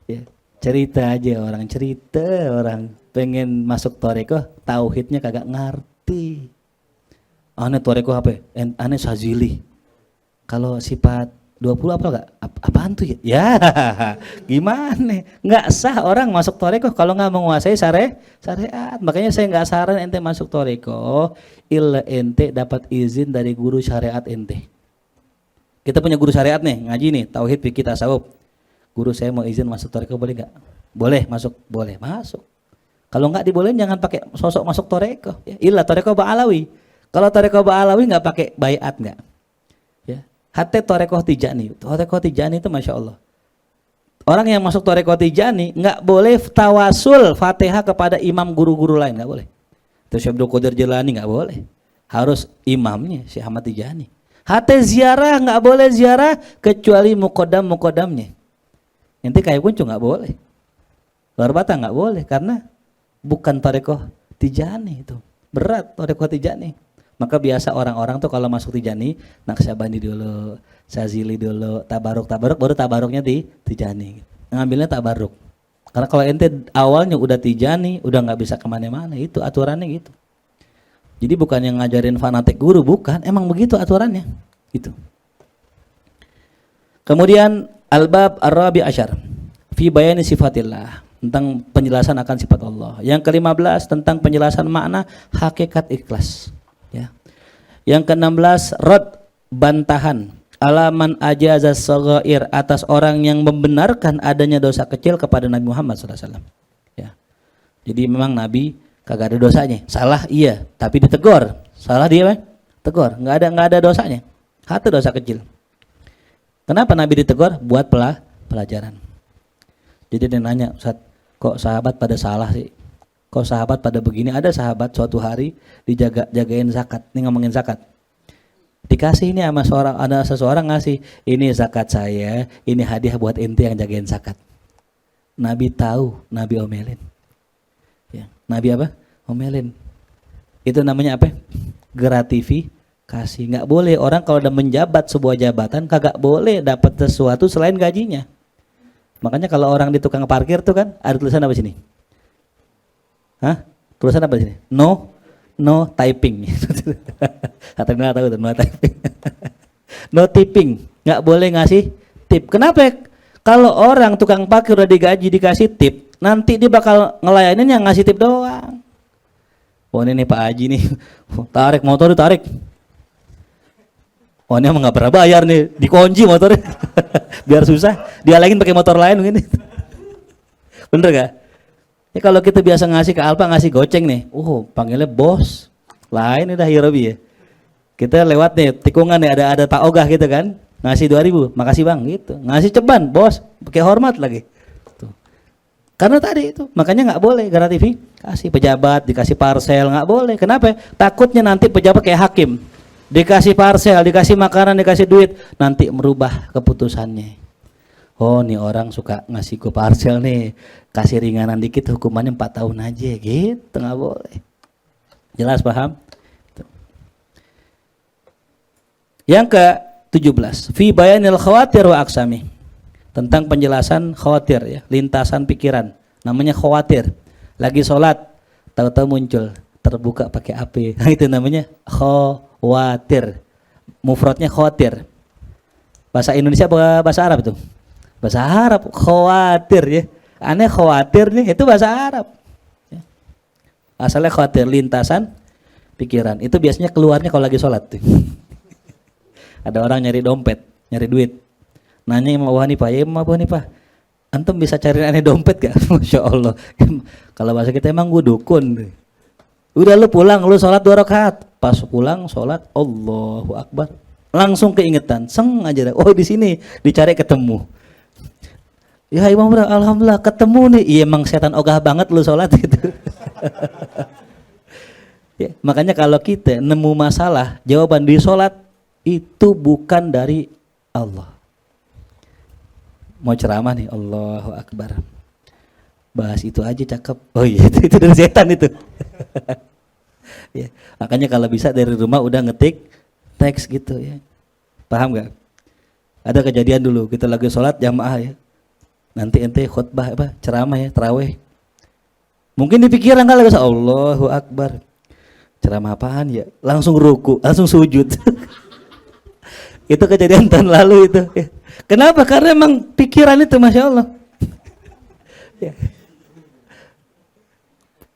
Ya, cerita aja orang, cerita orang pengen masuk toreko, tauhidnya kagak ngerti. Aneh toreko apa? Aneh Sazili. Kalau sifat 20 apa enggak? Apaan tuh ya? Ya, gimana? Enggak sah orang masuk toreko kalau nggak menguasai syariat. Makanya saya nggak saran ente masuk toreko, illa ente dapat izin dari guru syariat ente. Kita punya guru syariat nih, ngaji nih, tauhid, fikih, tasawuf. Guru saya mau izin masuk tarekat boleh nggak? Boleh masuk, boleh masuk. Kalau nggak dibolehin jangan pakai sosok masuk tarekat. Ya, ilah tarekat Ba'alawi. Kalau tarekat Ba'alawi nggak pakai baiat nggak? Ya, hatta tarekat Tijani. Tarekat Tijani itu masya Allah. Orang yang masuk tarekat Tijani nggak boleh tawasul Fatihah kepada imam guru-guru lain, nggak boleh. Terus Syekh Abdul Qadir Jilani nggak boleh. Harus imamnya Syekh Ahmad Tijani. Hatta ziarah nggak boleh ziarah kecuali muqaddamnya. Nanti kayak kuncu nggak boleh. Luar Batang nggak boleh karena bukan tarekat Tijani itu. Berat tarekat Tijani. Maka biasa orang-orang tuh kalau masuk Tijani, Naqsyabandi dulu, Syazili dulu, tabaruk baru tabaruknya di Tijani. Ngambilnya tabaruk. Karena kalau ente awalnya udah Tijani, udah nggak bisa kemana-mana. Itu aturannya gitu. Jadi bukan yang ngajarin fanatik guru, bukan. Emang begitu aturannya. Gitu. Kemudian Al-Bab Ar-Rabi Asyar fi bayani sifatillah, tentang penjelasan akan sifat Allah. Yang ke-15 tentang penjelasan makna hakikat ikhlas. Ya. Yang ke-16 rad, bantahan alaman ajazas shaghair, atas orang yang membenarkan adanya dosa kecil kepada Nabi Muhammad SAW. Ya. Jadi memang Nabi kagak ada dosanya. Salah iya, tapi ditegur. Salah dia tegur. Nggak ada dosanya. Hatta dosa kecil. Kenapa Nabi ditegur? Buat pelajaran. Jadi dia nanya, Ustaz, kok sahabat pada salah sih? Kok sahabat pada begini? Ada sahabat suatu hari jagain zakat. Ini ngomongin zakat. Dikasih ini sama seseorang ngasih, ini zakat saya, ini hadiah buat ente yang jagain zakat. Nabi tahu, Nabi omelin. Ya, Nabi apa? Omelin. Itu namanya apa? Gratifikasi. Nggak boleh orang kalau udah menjabat sebuah jabatan kagak boleh dapat sesuatu selain gajinya. Makanya kalau orang di tukang parkir tuh kan ada tulisan apa sini? Hah? Tulisan apa sini? No typing. Atau nggak tahu tuh no typing. No tipping. Nggak boleh ngasih tip. Kenapa? Kalau orang tukang parkir udah digaji dikasih tip, nanti dia bakal ngelayanin yang ngasih tip doang. Oh ini nih Pak Haji nih, tarik motor ditarik. Oh ini emang nggak pernah bayar nih, dikunci motornya, biar susah. Dia lagi pakai motor lain begini. Bener gak? Ya kalau kita biasa ngasih ke Alfa ngasih goceng nih, panggilnya bos, lain udah Hirobi ya. Kita lewat nih tikungan nih ada tak ogah gitu kan, ngasih 2.000, makasih bang gitu. Ngasih ceban bos, pakai hormat lagi. Karena tadi itu, makanya nggak boleh gratifikasi pejabat dikasih parcel, nggak boleh. Kenapa? Takutnya nanti pejabat kayak hakim, dikasih parcel, dikasih makanan, dikasih duit, nanti merubah keputusannya. Oh, nih orang suka ngasih ke parcel nih, kasih ringanan dikit, hukumannya 4 tahun aja, gitu nggak boleh. Jelas paham? Yang ke-17, fi bayanil khawatir wa aksami. Tentang penjelasan khawatir ya, lintasan pikiran. Namanya khawatir. Lagi sholat, tahu-tahu muncul, terbuka pakai api. Itu namanya khawatir. Mufradnya khawatir. Bahasa Indonesia apa bahasa Arab itu? Bahasa Arab, khawatir ya. Aneh khawatir nih, itu bahasa Arab. Ya. Asalnya khawatir, lintasan pikiran. Itu biasanya keluarnya kalau lagi sholat. Ada orang nyari dompet, nyari duit. Nanya Imam Abu Hanifah, ya Imam Abu Hanifah, antum bisa cari aneh dompet gak? Masya Allah. Kalau bahasa kita emang gue dukun. Udah lu pulang, lu sholat 2 rakaat. Pas pulang sholat, Allahu Akbar. Langsung keingetan, seng aja. Oh di sini dicari ketemu. Ya Imam Abu, alhamdulillah ketemu nih. Iya emang setan ogah banget lu sholat gitu. Ya, makanya kalau kita nemu masalah, jawaban di sholat itu bukan dari Allah. Mau ceramah nih, Allahu Akbar. Bahas itu aja cakep. Oh iya, itu dari setan itu. Ya, makanya kalau bisa dari rumah udah ngetik teks gitu ya. Paham gak? Ada kejadian dulu, kita lagi sholat jamaah ya. Nanti ente khutbah ceramah ya, tarawih. Mungkin di pikiran kali Allahu Akbar. Ceramah apaan ya? Langsung ruku, langsung sujud. Itu kejadian tahun lalu itu. Ya. Kenapa? Karena emang pikiran itu Masya Allah. Ya.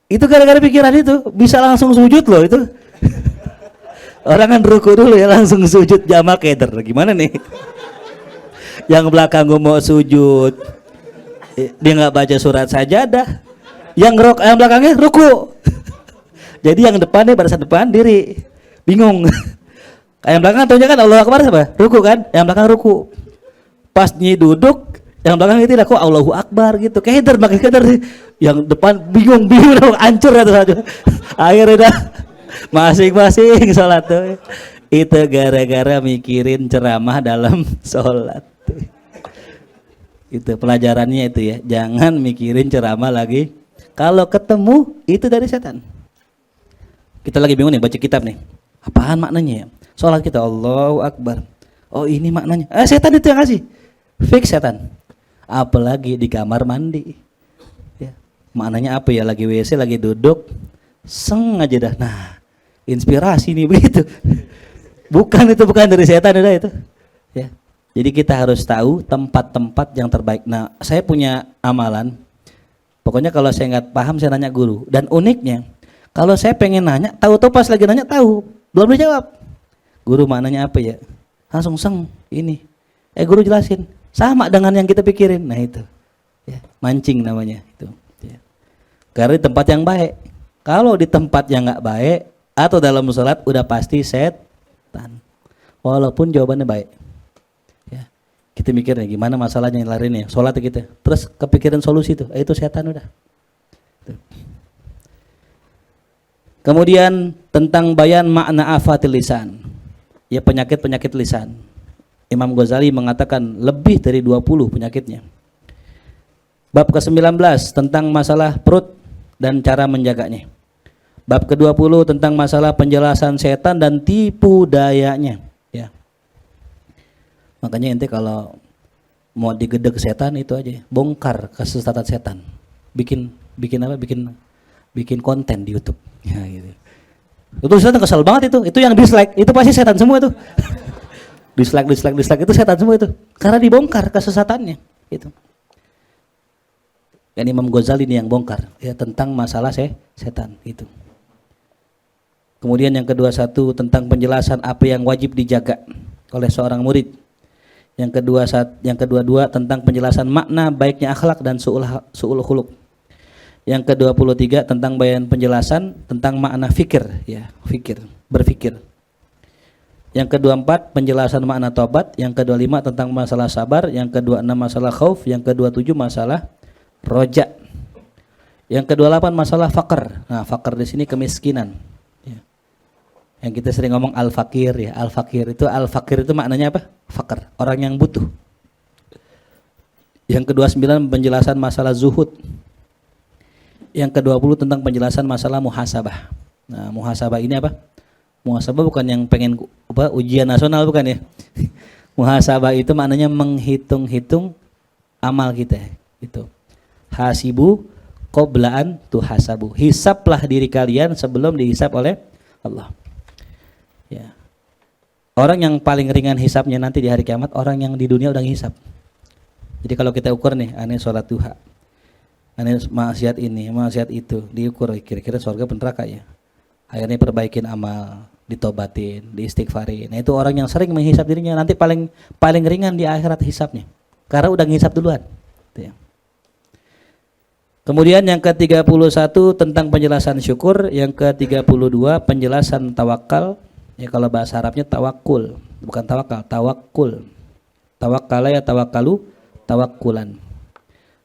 Itu gara-gara pikiran itu bisa langsung sujud loh itu. Orang kan ruku dulu ya langsung sujud jamak keder. Gimana nih? Yang belakang gue mau sujud, dia nggak baca surat sajadah. Yang belakangnya ruku. Jadi yang depannya barisan depan diri, bingung. Yang belakang tahunya kan Allahu Akbar apa? Ruku kan? Yang belakang ruku. Pas nyi duduk, yang belakang itu kok Allahu Akbar gitu. Keder makin keder. Yang depan bingung hancur ya tuh. Akhirnya udah masing-masing sholat tuh. Itu gara-gara mikirin ceramah dalam sholat. Itu pelajarannya itu ya. Jangan mikirin ceramah lagi. Kalau ketemu itu dari setan. Kita lagi bingung nih baca kitab nih. Apaan maknanya ya? Sholat kita Allahu Akbar. Oh ini maknanya. Setan itu yang ngasih. Fix setan. Apalagi di kamar mandi. Ya. Maknanya apa ya? Lagi WC, lagi duduk. Seng aja dah. Nah, inspirasi nih begitu. Bukan dari setan udah itu. Ya. Jadi kita harus tahu tempat-tempat yang terbaik. Nah, saya punya amalan. Pokoknya kalau saya nggak paham saya nanya guru. Dan uniknya, kalau saya pengen nanya, tahu-tahu pas lagi nanya tahu, belum dijawab. Guru maknanya apa ya? Langsung seng ini. Guru jelasin. Sama dengan yang kita pikirin. Nah itu. Ya, mancing namanya itu. Ya. Karena di tempat yang baik. Kalau di tempat yang nggak baik atau dalam sholat udah pasti setan. Walaupun jawabannya baik. Kita mikirnya gimana masalahnya yang larinya, sholat kita, terus kepikiran solusi itu setan udah. Tuh. Kemudian tentang bayan makna afatil lisan, ya penyakit lisan. Imam Ghazali mengatakan lebih dari 20 penyakitnya. Bab ke-19 tentang masalah perut dan cara menjaganya. Bab ke-20 tentang masalah penjelasan setan dan tipu dayanya. Ya. Makanya ente kalau mau digedeg setan itu aja, bongkar kesesatan setan, bikin konten di YouTube. Ya, gitu. Itu setan kesel banget itu yang dislike, itu pasti setan semua tuh. dislike itu setan semua itu, karena dibongkar kesesatannya. Itu. Dan Imam Ghazali ini yang bongkar, ya tentang masalah setan itu. Kemudian yang ke-21 tentang penjelasan apa yang wajib dijaga oleh seorang murid. Yang kedua tentang penjelasan makna baiknya akhlak dan su'ul khuluq. Yang ke-23 tentang penjelasan tentang makna fikir, ya, berfikir. Yang ke-24 penjelasan makna tobat, yang ke-25 tentang masalah sabar, yang ke-26 masalah khauf, yang ke-27 masalah roja. Yang ke-28 masalah faqr. Nah, faqr di sini kemiskinan. Yang kita sering ngomong al-fakir ya, al-fakir itu maknanya apa? Fakir, orang yang butuh. Yang ke-29 penjelasan masalah zuhud. Yang ke-20 tentang penjelasan masalah muhasabah. Nah, muhasabah ini apa? Muhasabah bukan yang pengen ujian nasional, bukan ya. Muhasabah itu maknanya menghitung-hitung amal kita. Itu. Hasibu qoblaan tuhasabu. Hisablah diri kalian sebelum dihisab oleh Allah. Ya. Orang yang paling ringan hisapnya nanti di hari kiamat orang yang di dunia udah ngisap. Jadi kalau kita ukur nih, aneh sholat duha, aneh maksiat ini, maksiat itu, diukur kira-kira surga neraka ya. Akhirnya perbaikin amal, ditobatin, diistighfarin. Nah itu orang yang sering menghisap dirinya nanti paling ringan di akhirat hisapnya, karena udah ngisap duluan. Itu ya. Kemudian yang ke-31 tentang penjelasan syukur, yang ke-32 penjelasan tawakal. Ya kalau bahasa Arabnya tawakul, bukan tawakal, tawakul. Tawakkala ya tawakkalu, tawakkulan.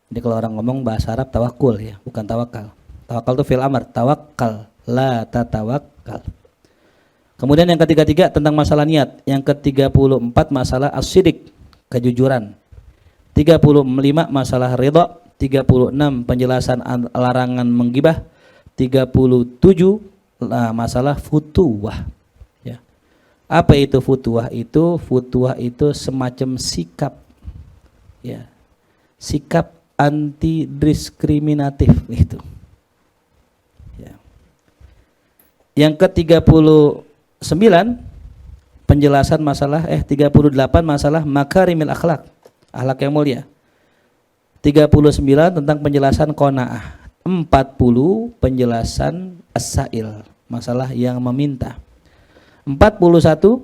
Jadi kalau orang ngomong bahasa Arab tawakul ya, bukan tawakal. Tawakal itu fi'il amr, tawakkal, la tatawakkal. Kemudian yang ke-33 tentang masalah niat, yang ke-34 masalah as-sidik, kejujuran. 35 masalah ridha, 36 penjelasan larangan menggibah, 37 masalah futuwah. Apa itu futuwah? Futuwah itu semacam sikap, ya, sikap anti diskriminatif itu. Ya. Yang ke-39 penjelasan masalah 38 masalah makarimil akhlak, akhlak yang mulia. 39 tentang penjelasan qanaah. 40 penjelasan as-sa'il, masalah yang meminta. 41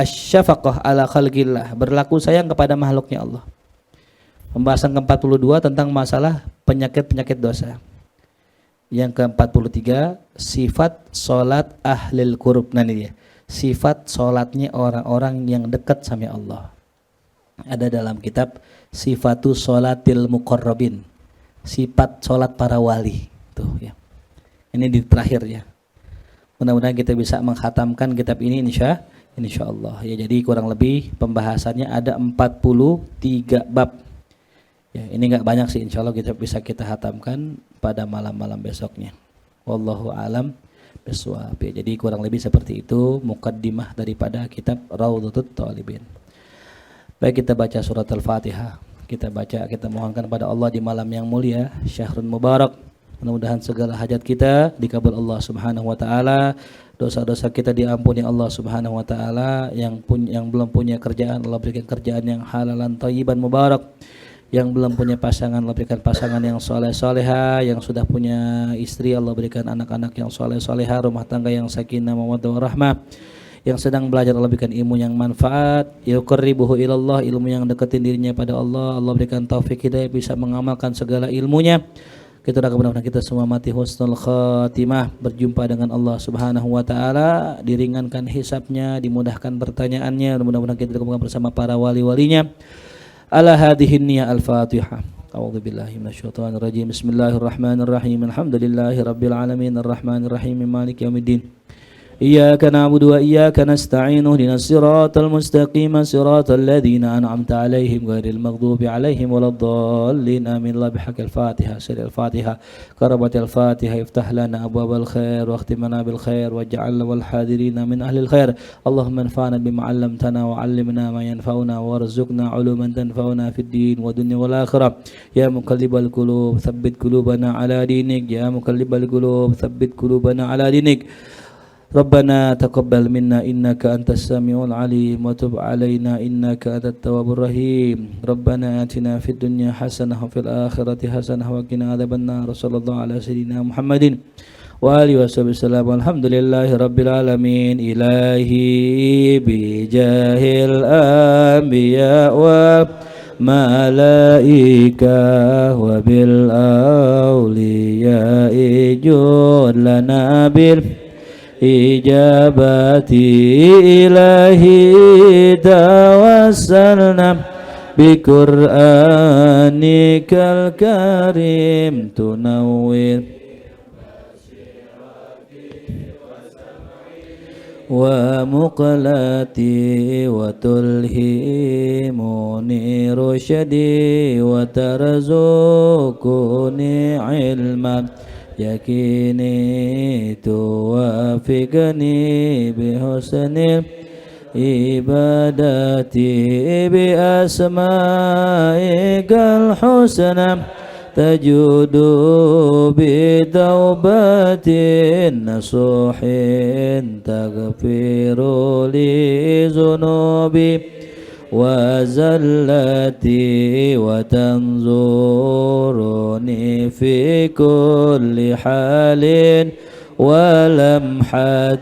syafaqah ala khalqillah, berlaku sayang kepada makhluknya Allah. Pembahasan ke-42 tentang masalah penyakit-penyakit dosa. Yang ke-43 sifat salat ahlil qurub. Nah ini dia, sifat salatnya orang-orang yang dekat sama Allah. Ada dalam kitab Sifatu Sholatil Muqarrabin, sifat salat para wali. Tuh ya. Ini di terakhir ya. Mudah-mudahan kita bisa menghatamkan kitab ini insya Allah. Ya, jadi kurang lebih pembahasannya ada 43 bab. Ya, ini enggak banyak sih, insya Allah kita bisa hatamkan pada malam-malam besoknya. Wallahu alam bisawab. Ya, jadi kurang lebih seperti itu muqaddimah daripada kitab Raudhatut Thalibin. Baik, kita baca surat Al-Fatihah. Kita mohonkan pada Allah di malam yang mulia, syahrul mubarak. Mudah-mudahan segala hajat kita dikabul Allah Subhanahu wa taala. Dosa-dosa kita diampuni Allah Subhanahu wa taala. Yang belum punya kerjaan, Allah berikan kerjaan yang halalan thayyiban mubarak. Yang belum punya pasangan, Allah berikan pasangan yang soleh-soleha. Yang sudah punya istri, Allah berikan anak-anak yang soleh-soleha, rumah tangga yang sakinah mawaddah warahmah. Yang sedang belajar, Allah berikan ilmu yang manfaat. Yuqarribuhu ilallah, ilmu yang deketin dirinya pada Allah. Allah berikan taufik hidayah bisa mengamalkan segala ilmunya. Kita doakan mudah-mudahan kita semua mati husnul khatimah, berjumpa dengan Allah Subhanahu wa taala, diringankan hisabnya, dimudahkan pertanyaannya. Mudah-mudahan kita dikumpulkan bersama para wali-walinya. Ala hadhihi niyya al-Fatihah. A'udzu billahi minasyaitonir rajim. Bismillahirrahmanirrahim. Alhamdulillahirabbil alamin arrahmanir rahim maliki yaumiddin. إياك نعبد وإياك نستعين اهدنا الصراط المستقيم صراط الذين أنعمت عليهم غير المغضوب عليهم ولا الضالين آمين. الله بحق الفاتحة سر الفاتحة كربة الفاتحة افتح لنا أبواب الخير واختمنا بالخير واجعلنا والحاضرين من أهل الخير. اللهم انفعنا بما علمتنا وعلمنا ما ينفعنا وارزقنا علوما تنفعنا في الدين والدنيا والآخرة. يا مقلب القلوب ثبت قلوبنا على دينك. يا مقلب القلوب ثبت قلوبنا على دينك. ربنا تقبل منا إنك أنت السميع العليم وتب علينا إنك أنت التواب الرحيم. ربنا آتنا في الدنيا حسنة وفي الآخرة حسنة وقنا عذاب النار. صلى الله على سيدنا محمد وآله وصحبه وسلم. الحمد لله رب العالمين. إلهي بجاه الأنبياء والملائكة وبالأولياء جود لنا إجابتي إلهي توسلنا بقرآنك الكريم تنور ومقلتي وتلهمني رشدي وترزقني علما يكيني توافقني بحسن عبادتي بأسمائك الحسنى تجود بتوبة نصوح تغفر لي ذنوبي وزلتي وتنظرني في كل حال ولمحة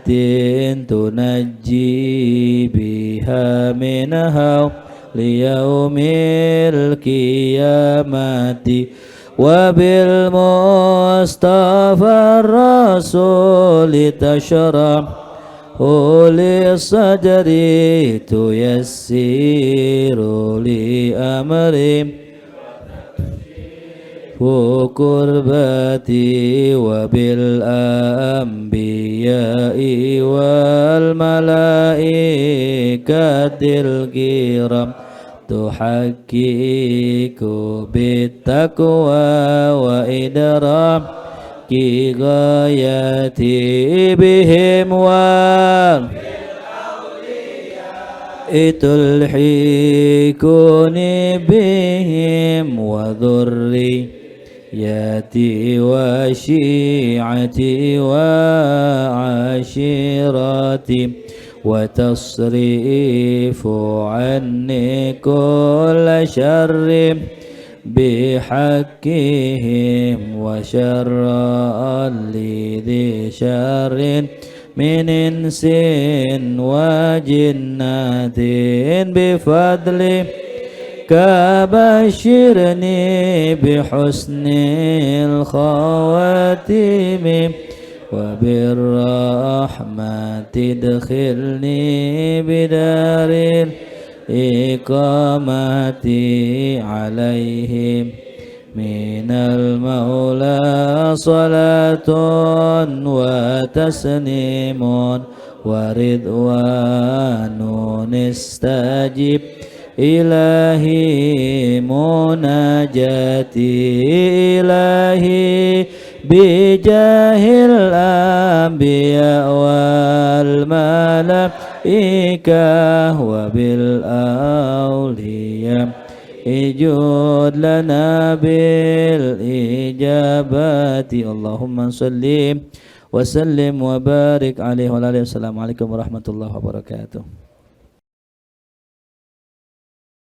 تنجي بها منها ليوم القيامة وبالمصطفى الرسول تشرح لصدري تيسر لي أمري وقربتي وبالأنبياء والملائكة الكرام تحقق بالتقوى وإدراك غايتي بهم تلحقني بهم وذريتي وشيعتي وعشيرتي وتصريف عني كل شر بحقهم وشر لذي شر من إنس وجنات بفضلك بشرني بحسن الخواتيم وبالرحمة ادخلني بدار الإقامة عليهم من المولى صلاة وتسليم ورضوان استجب إلهي مناجاتي إلهي بجاه الأنبياء والملائكة وبالأولياء اجود لنا بالإجابات اللهم صل وسلم وبارك عليه وعلى آله. السلام عليكم ورحمة الله وبركاته.